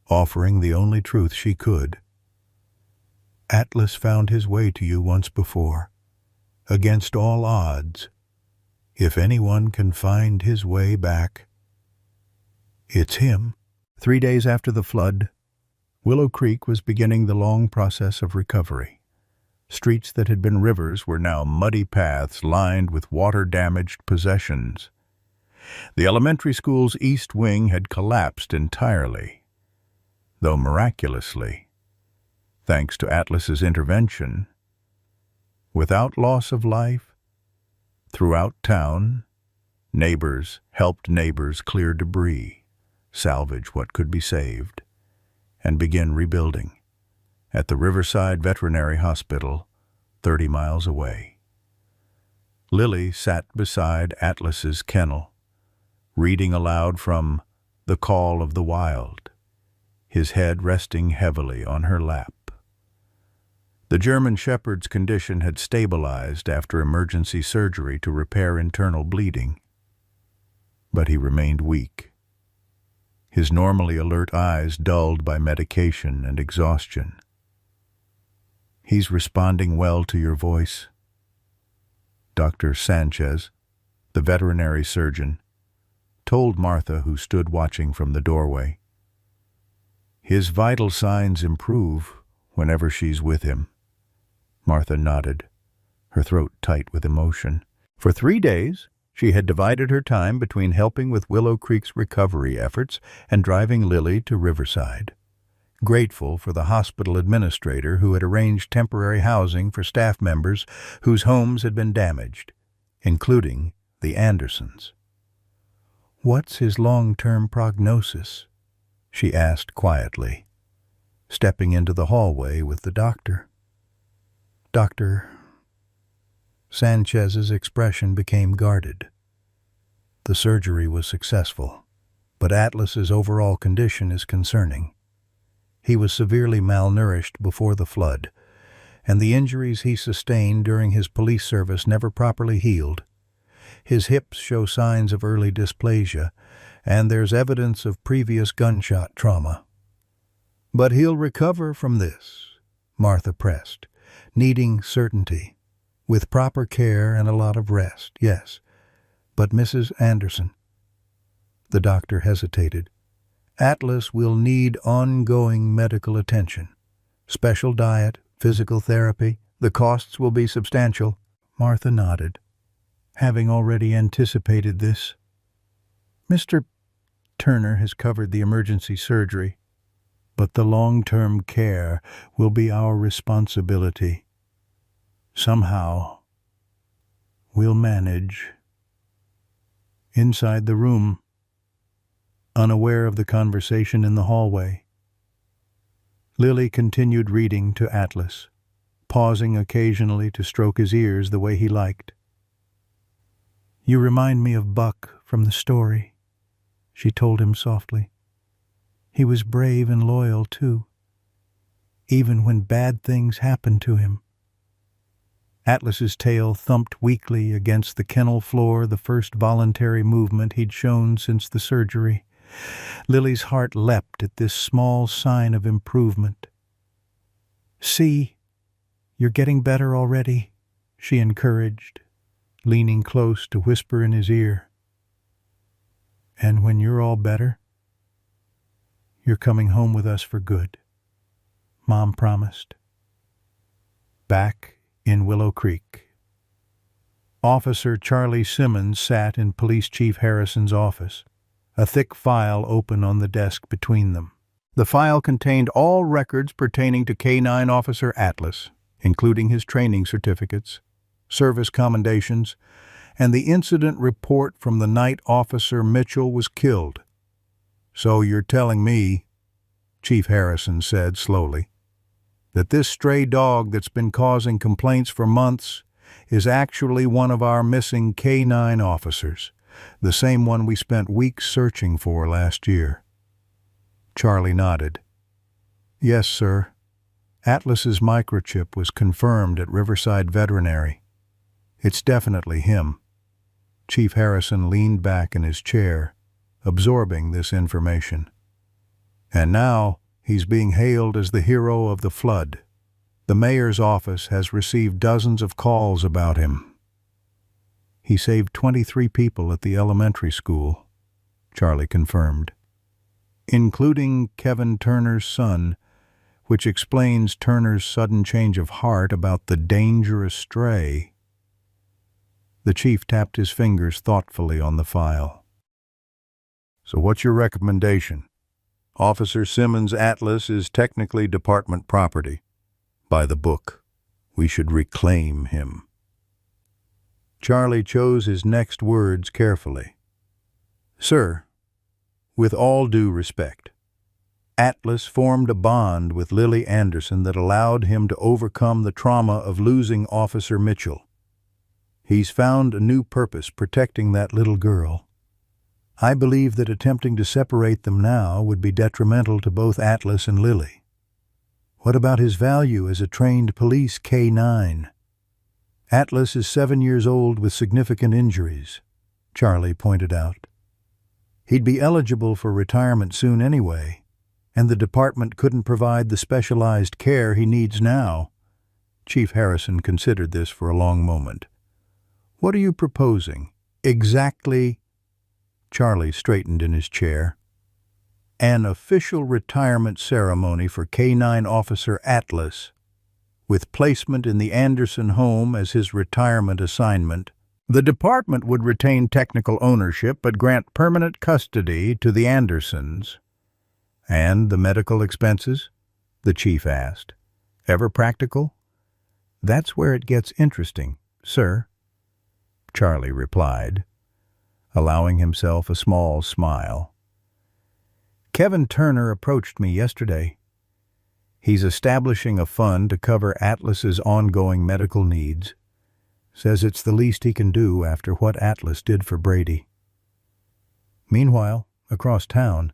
offering the only truth she could. Atlas found his way to you once before, against all odds. If anyone can find his way back, it's him. 3 days after the flood, Willow Creek was beginning the long process of recovery. Streets that had been rivers were now muddy paths lined with water-damaged possessions. The elementary school's east wing had collapsed entirely, though miraculously, thanks to Atlas's intervention, without loss of life. Throughout town, Neighbors helped neighbors clear debris, salvage what could be saved, and begin rebuilding at the Riverside Veterinary Hospital, 30 miles away. Lily sat beside Atlas's kennel, reading aloud from The Call of the Wild, his head resting heavily on her lap. The German Shepherd's condition had stabilized after emergency surgery to repair internal bleeding, but he remained weak, his normally alert eyes dulled by medication and exhaustion. "He's responding well to your voice," Dr. Sanchez, the veterinary surgeon, told Martha, who stood watching from the doorway. "His vital signs improve whenever she's with him." Martha nodded, her throat tight with emotion. For 3 days, she had divided her time between helping with Willow Creek's recovery efforts and driving Lily to Riverside, grateful for the hospital administrator who had arranged temporary housing for staff members whose homes had been damaged, including the Andersons. "What's his long-term prognosis?" she asked quietly, stepping into the hallway with the doctor. Dr. Sanchez's expression became guarded. "The surgery was successful, but Atlas's overall condition is concerning. He was severely malnourished before the flood, and the injuries he sustained during his police service never properly healed. His hips show signs of early dysplasia, and there's evidence of previous gunshot trauma. But he'll recover from this," Martha pressed, needing certainty, "with proper care and a lot of rest, yes. But Mrs. Anderson," the doctor hesitated, "Atlas will need ongoing medical attention. Special diet, physical therapy. The costs will be substantial." Martha nodded, having already anticipated this. "Mr. Turner has covered the emergency surgery, but the long-term care will be our responsibility. Somehow, we'll manage." Inside the room, unaware of the conversation in the hallway, Lily continued reading to Atlas, pausing occasionally to stroke his ears the way he liked. "You remind me of Buck from the story," she told him softly. "He was brave and loyal, too, even when bad things happened to him." Atlas's tail thumped weakly against the kennel floor, the first voluntary movement he'd shown since the surgery. Lily's heart leapt at this small sign of improvement. "See, you're getting better already," she encouraged, leaning close to whisper in his ear. "And when you're all better, you're coming home with us for good," Mom promised. Back in Willow Creek, Officer Charlie Simmons sat in Police Chief Harrison's office, a thick file open on the desk between them. The file contained all records pertaining to K-9 Officer Atlas, including his training certificates, service commendations, and the incident report from the night Officer Mitchell was killed. "So you're telling me," Chief Harrison said slowly, "that this stray dog that's been causing complaints for months is actually one of our missing K-9 officers, the same one we spent weeks searching for last year?" Charlie nodded. "Yes, sir. Atlas's microchip was confirmed at Riverside Veterinary. It's definitely him." Chief Harrison leaned back in his chair, absorbing this information. "And now he's being hailed as the hero of the flood. The mayor's office has received dozens of calls about him." "He saved 23 people at the elementary school," Charlie confirmed, "including Kevin Turner's son, which explains Turner's sudden change of heart about the dangerous stray." The chief tapped his fingers thoughtfully on the file. "So what's your recommendation? Officer Simmons' Atlas is technically department property. By the book, we should reclaim him." Charlie chose his next words carefully. "Sir, with all due respect, Atlas formed a bond with Lily Anderson that allowed him to overcome the trauma of losing Officer Mitchell. He's found a new purpose protecting that little girl. I believe that attempting to separate them now would be detrimental to both Atlas and Lily. What about his value as a trained police K-9? Atlas is 7 years old with significant injuries," Charlie pointed out. "He'd be eligible for retirement soon anyway, and the department couldn't provide the specialized care he needs now." Chief Harrison considered this for a long moment. "What are you proposing? Exactly?" Charlie straightened in his chair. "An official retirement ceremony for K-9 Officer Atlas, with placement in the Anderson home as his retirement assignment. The department would retain technical ownership but grant permanent custody to the Andersons." "And the medical expenses?" the chief asked. "Ever practical?" "That's where it gets interesting, sir," Charlie replied, allowing himself a small smile. "Kevin Turner approached me yesterday. He's establishing a fund to cover Atlas's ongoing medical needs. Says it's the least he can do after what Atlas did for Brady." Meanwhile, across town,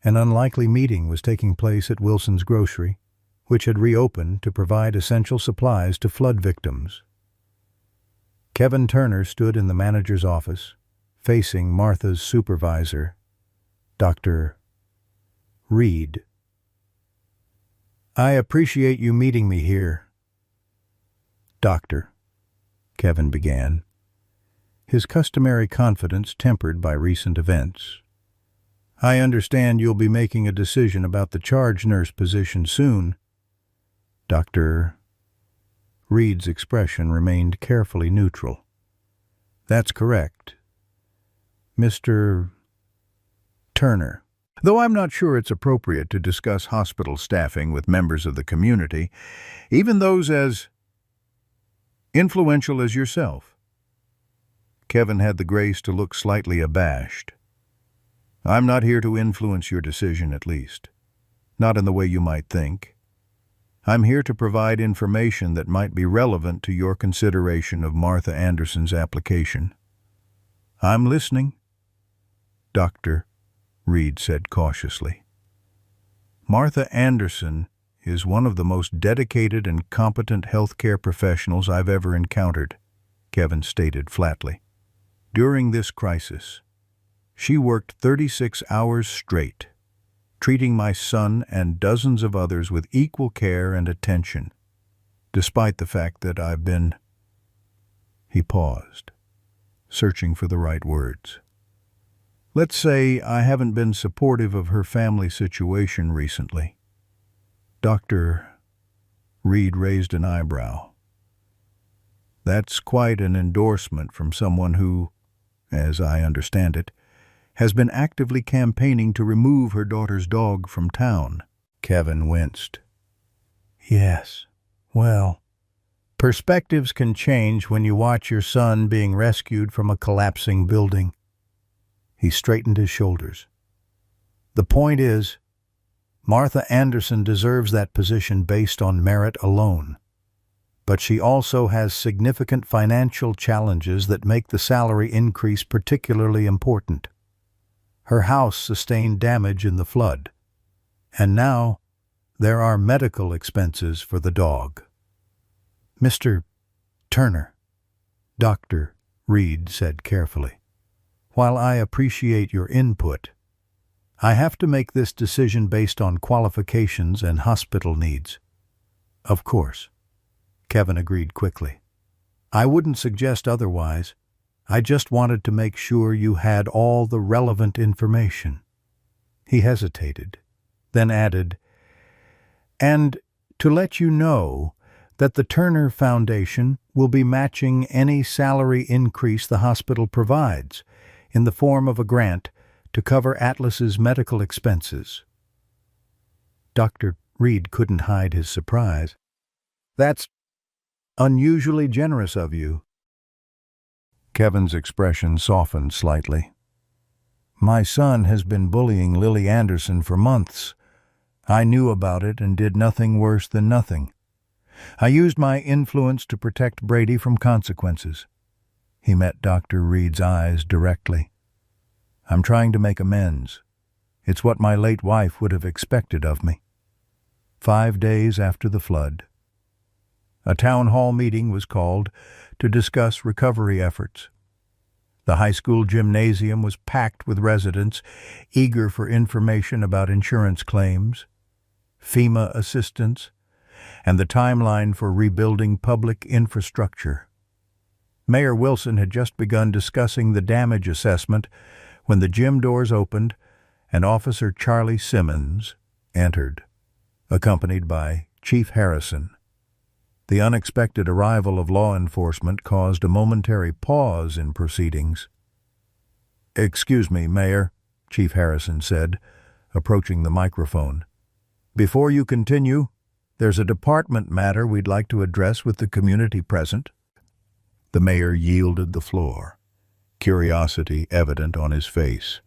an unlikely meeting was taking place at Wilson's Grocery, which had reopened to provide essential supplies to flood victims. Kevin Turner stood in the manager's office, facing Martha's supervisor, Dr. Reed. "I appreciate you meeting me here, Doctor," Kevin began, his customary confidence tempered by recent events. "I understand you'll be making a decision about the charge nurse position soon." Dr. Reed's expression remained carefully neutral. "That's correct, Mr. Turner. Though I'm not sure it's appropriate to discuss hospital staffing with members of the community, even those as influential as yourself." Kevin had the grace to look slightly abashed. "I'm not here to influence your decision, at least. Not in the way you might think. I'm here to provide information that might be relevant to your consideration of Martha Anderson's application." "I'm listening," Dr. Reed said cautiously. "Martha Anderson is one of the most dedicated and competent healthcare professionals I've ever encountered," Kevin stated flatly. "During this crisis, she worked 36 hours straight, treating my son and dozens of others with equal care and attention, despite the fact that I've been—" He paused, searching for the right words. "Let's say I haven't been supportive of her family situation recently." Dr. Reed raised an eyebrow. "That's quite an endorsement from someone who, as I understand it, has been actively campaigning to remove her daughter's dog from town." Kevin winced. "Yes, well, perspectives can change when you watch your son being rescued from a collapsing building." He straightened his shoulders. "The point is, Martha Anderson deserves that position based on merit alone. But she also has significant financial challenges that make the salary increase particularly important. Her house sustained damage in the flood, and now there are medical expenses for the dog." "Mr. Turner," Dr. Reed said carefully, "while I appreciate your input, I have to make this decision based on qualifications and hospital needs." "Of course," Kevin agreed quickly. "I wouldn't suggest otherwise. I just wanted to make sure you had all the relevant information." He hesitated, then added, "And to let you know that the Turner Foundation will be matching any salary increase the hospital provides in the form of a grant to cover Atlas's medical expenses." Dr. Reed couldn't hide his surprise. "That's unusually generous of you." Kevin's expression softened slightly. My son has been bullying Lily Anderson for months. I knew about it and did nothing worse than nothing. I used my influence to protect Brady from consequences. He met Dr. Reed's eyes directly. I'm trying to make amends. It's what my late wife would have expected of me. 5 days after the flood, a town hall meeting was called to discuss recovery efforts. The high school gymnasium was packed with residents eager for information about insurance claims, FEMA assistance, and the timeline for rebuilding public infrastructure. Mayor Wilson had just begun discussing the damage assessment when the gym doors opened and Officer Charlie Simmons entered, accompanied by Chief Harrison. The unexpected arrival of law enforcement caused a momentary pause in proceedings. "Excuse me, Mayor," Chief Harrison said, approaching the microphone. "Before you continue, there's a department matter we'd like to address with the community present." The mayor yielded the floor, curiosity evident on his face.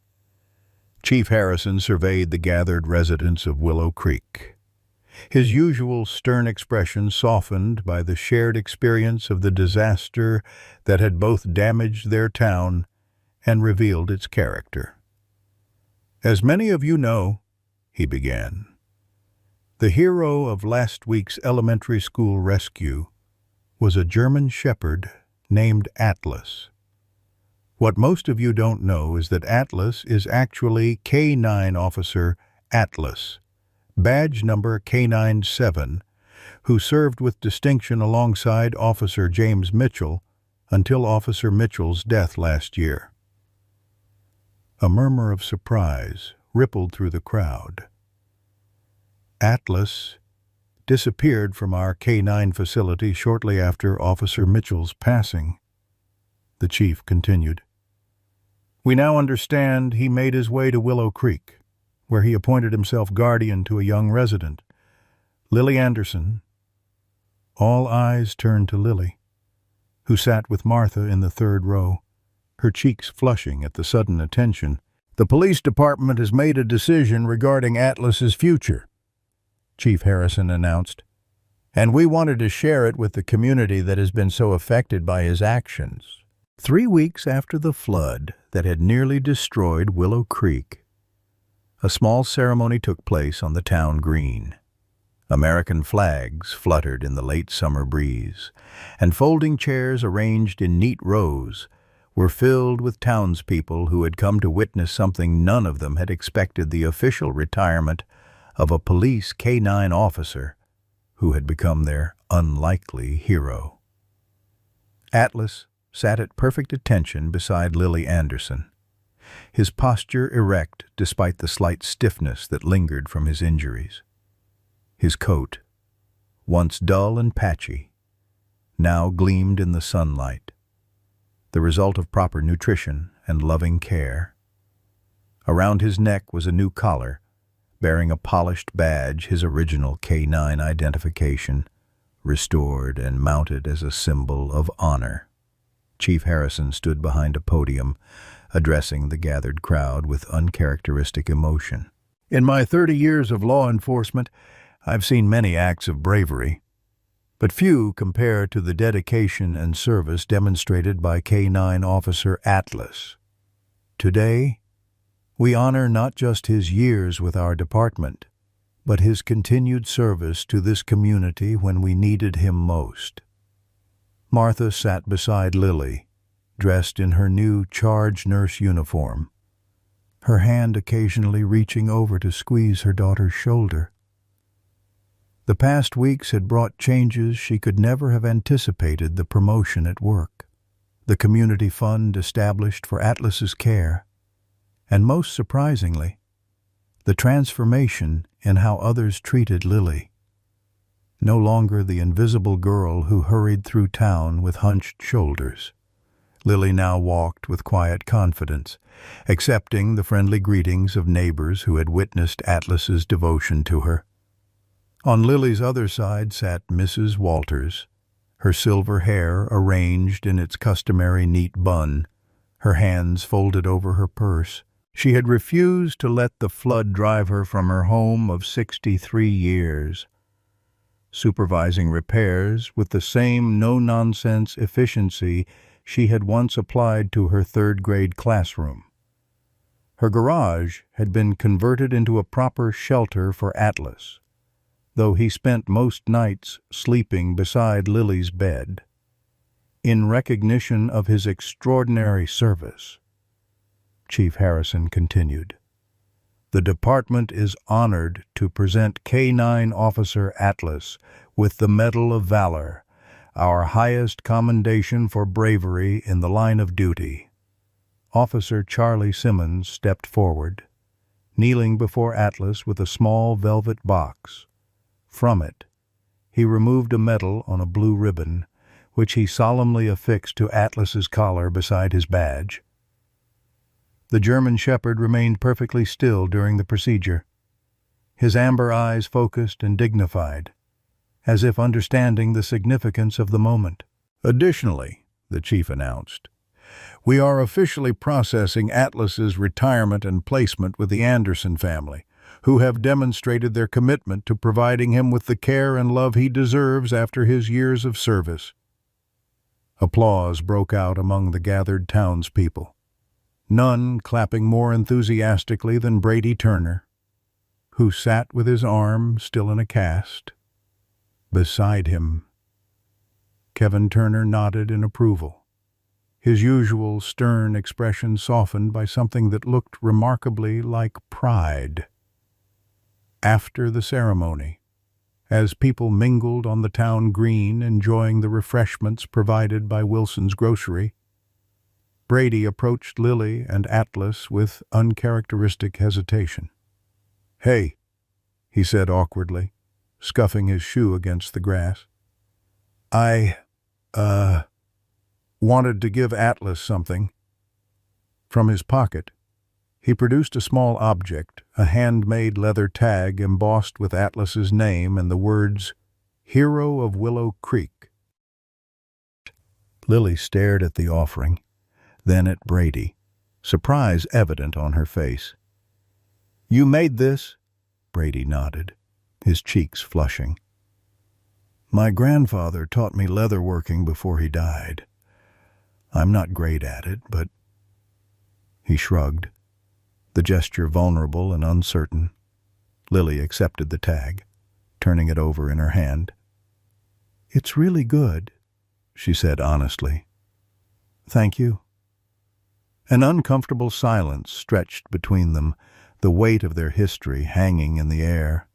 Chief Harrison surveyed the gathered residents of Willow Creek, his usual stern expression softened by the shared experience of the disaster that had both damaged their town and revealed its character. "As many of you know," he began, "the hero of last week's elementary school rescue was a German shepherd named Atlas. What most of you don't know is that Atlas is actually K9 Officer Atlas, badge number K97, who served with distinction alongside Officer James Mitchell until Officer Mitchell's death last year." A murmur of surprise rippled through the crowd. "Atlas disappeared from our K9 facility shortly after Officer Mitchell's passing," the chief continued. "We now understand he made his way to Willow Creek, where he appointed himself guardian to a young resident, Lily Anderson." All eyes turned to Lily, who sat with Martha in the third row, her cheeks flushing at the sudden attention. "The police department has made a decision regarding Atlas's future," Chief Harrison announced, "and we wanted to share it with the community that has been so affected by his actions." 3 weeks after the flood that had nearly destroyed Willow Creek, a small ceremony took place on the town green. American flags fluttered in the late summer breeze, and folding chairs arranged in neat rows were filled with townspeople who had come to witness something none of them had expected: the official retirement of a police K9 officer who had become their unlikely hero. Atlas sat at perfect attention beside Lily Anderson, his posture erect despite the slight stiffness that lingered from his injuries. His coat, once dull and patchy, now gleamed in the sunlight, the result of proper nutrition and loving care. Around his neck was a new collar, bearing a polished badge, his original K9 identification, restored and mounted as a symbol of honor. Chief Harrison stood behind a podium, addressing the gathered crowd with uncharacteristic emotion. "In my 30 years of law enforcement, I've seen many acts of bravery, but few compare to the dedication and service demonstrated by K9 Officer Atlas. Today, we honor not just his years with our department, but his continued service to this community when we needed him most." Martha sat beside Lily, dressed in her new charge nurse uniform, her hand occasionally reaching over to squeeze her daughter's shoulder. The past weeks had brought changes she could never have anticipated: the promotion at work, the community fund established for Atlas's care, and most surprisingly, the transformation in how others treated Lily. No longer the invisible girl who hurried through town with hunched shoulders, Lily now walked with quiet confidence, accepting the friendly greetings of neighbors who had witnessed Atlas's devotion to her. On Lily's other side sat Mrs. Walters, her silver hair arranged in its customary neat bun, her hands folded over her purse. She had refused to let the flood drive her from her home of 63 years, supervising repairs with the same no-nonsense efficiency she had once applied to her third-grade classroom. Her garage had been converted into a proper shelter for Atlas, though he spent most nights sleeping beside Lily's bed. In recognition of his extraordinary service, Chief Harrison continued, the department is honored to present K-9 Officer Atlas with the Medal of Valor, our highest commendation for bravery in the line of duty. Officer Charlie Simmons stepped forward, kneeling before Atlas with a small velvet box. From it, he removed a medal on a blue ribbon, which he solemnly affixed to Atlas's collar beside his badge. The German shepherd remained perfectly still during the procedure, his amber eyes focused and dignified, as if understanding the significance of the moment. Additionally, the chief announced, we are officially processing Atlas's retirement and placement with the Anderson family, who have demonstrated their commitment to providing him with the care and love he deserves after his years of service. Applause broke out among the gathered townspeople, none clapping more enthusiastically than Brady Turner, who sat with his arm still in a cast. Beside him, Kevin Turner nodded in approval, his usual stern expression softened by something that looked remarkably like pride. After the ceremony, as people mingled on the town green enjoying the refreshments provided by Wilson's grocery, Brady approached Lily and Atlas with uncharacteristic hesitation. "Hey," he said awkwardly, scuffing his shoe against the grass. I wanted to give Atlas something." From his pocket, he produced a small object, a handmade leather tag embossed with Atlas's name and the words, "Hero of Willow Creek." Lily stared at the offering, then at Brady, surprise evident on her face. "You made this?" Brady nodded, his cheeks flushing. "My grandfather taught me leatherworking before he died. I'm not great at it, but—" He shrugged, the gesture vulnerable and uncertain. Lily accepted the tag, turning it over in her hand. "It's really good," she said honestly. "Thank you." An uncomfortable silence stretched between them, the weight of their history hanging in the air.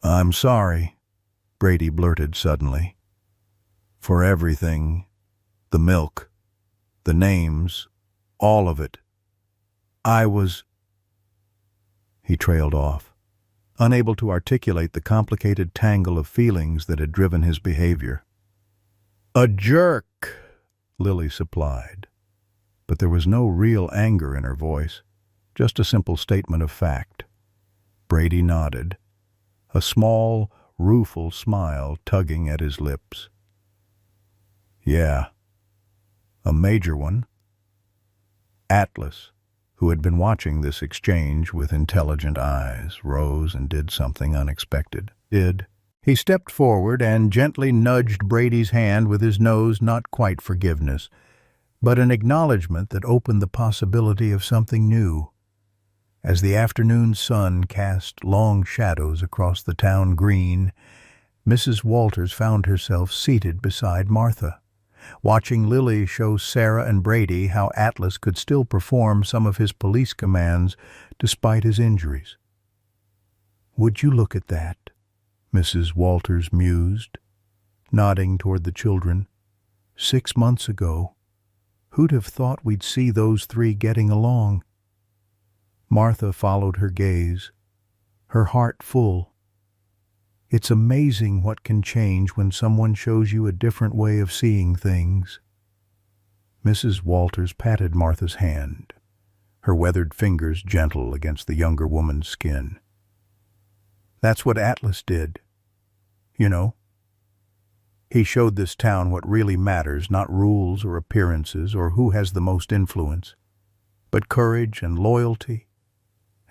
"I'm sorry," Brady blurted suddenly. "For everything. The milk, the names, all of it. I was—" He trailed off, unable to articulate the complicated tangle of feelings that had driven his behavior. "A jerk," Lily supplied, but there was no real anger in her voice, just a simple statement of fact. Brady nodded, a small, rueful smile tugging at his lips. "Yeah. A major one." Atlas, who had been watching this exchange with intelligent eyes, rose and did something unexpected. He stepped forward and gently nudged Brady's hand with his nose, not quite forgiveness, but an acknowledgment that opened the possibility of something new. As the afternoon sun cast long shadows across the town green, Mrs. Walters found herself seated beside Martha, watching Lily show Sarah and Brady how Atlas could still perform some of his police commands despite his injuries. "Would you look at that?" Mrs. Walters mused, nodding toward the children. 6 months ago, who'd have thought we'd see those three getting along? Martha followed her gaze, her heart full. It's amazing what can change when someone shows you a different way of seeing things. Mrs. Walters patted Martha's hand, her weathered fingers gentle against the younger woman's skin. "That's what Atlas did. You know, He showed this town what really matters, not rules or appearances or who has the most influence, but courage and loyalty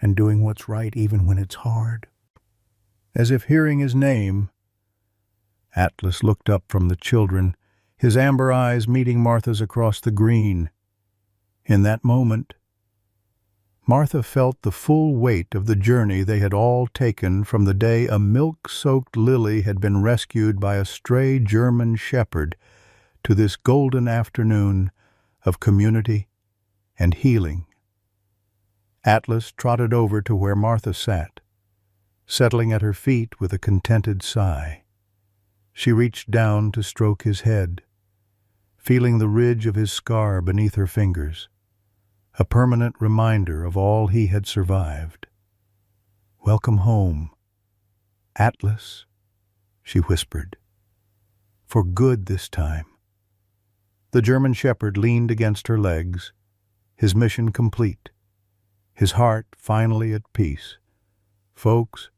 and doing what's right even when it's hard. As if hearing his name, Atlas looked up from the children, his amber eyes meeting Martha's across the green. In that moment, Martha felt the full weight of the journey they had all taken from the day a milk-soaked Lily had been rescued by a stray German shepherd to this golden afternoon of community and healing. Atlas trotted over to where Martha sat, settling at her feet with a contented sigh. She reached down to stroke his head, feeling the ridge of his scar beneath her fingers, a permanent reminder of all he had survived. "Welcome home, Atlas," she whispered. "For good this time." The German shepherd leaned against her legs, his mission complete, his heart finally at peace. Folks,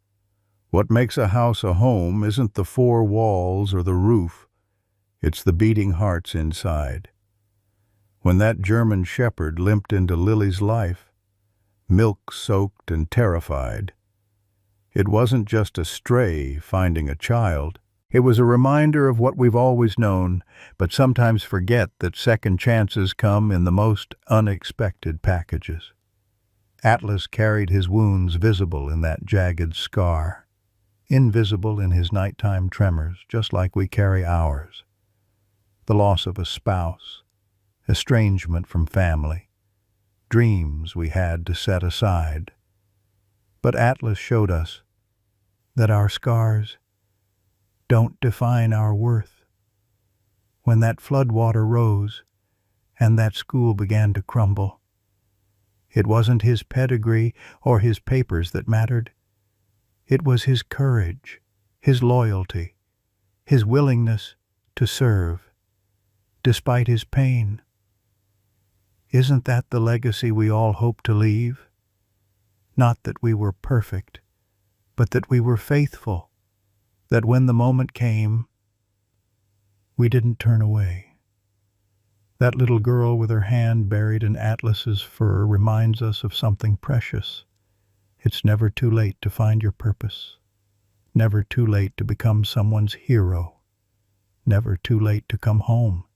what makes a house a home isn't the four walls or the roof, it's the beating hearts inside. When that German shepherd limped into Lily's life, milk-soaked and terrified, it wasn't just a stray finding a child. It was a reminder of what we've always known, but sometimes forget that second chances come in the most unexpected packages. Atlas carried his wounds visible in that jagged scar, invisible in his nighttime tremors, just like we carry ours. The loss of a spouse, estrangement from family, dreams we had to set aside. But Atlas showed us that our scars don't define our worth. When that floodwater rose and that school began to crumble, it wasn't his pedigree or his papers that mattered. It was his courage, his loyalty, his willingness to serve, despite his pain. Isn't that the legacy we all hope to leave? Not that we were perfect, but that we were faithful, that when the moment came, we didn't turn away. That little girl with her hand buried in Atlas's fur reminds us of something precious. It's never too late to find your purpose, never too late to become someone's hero, never too late to come home.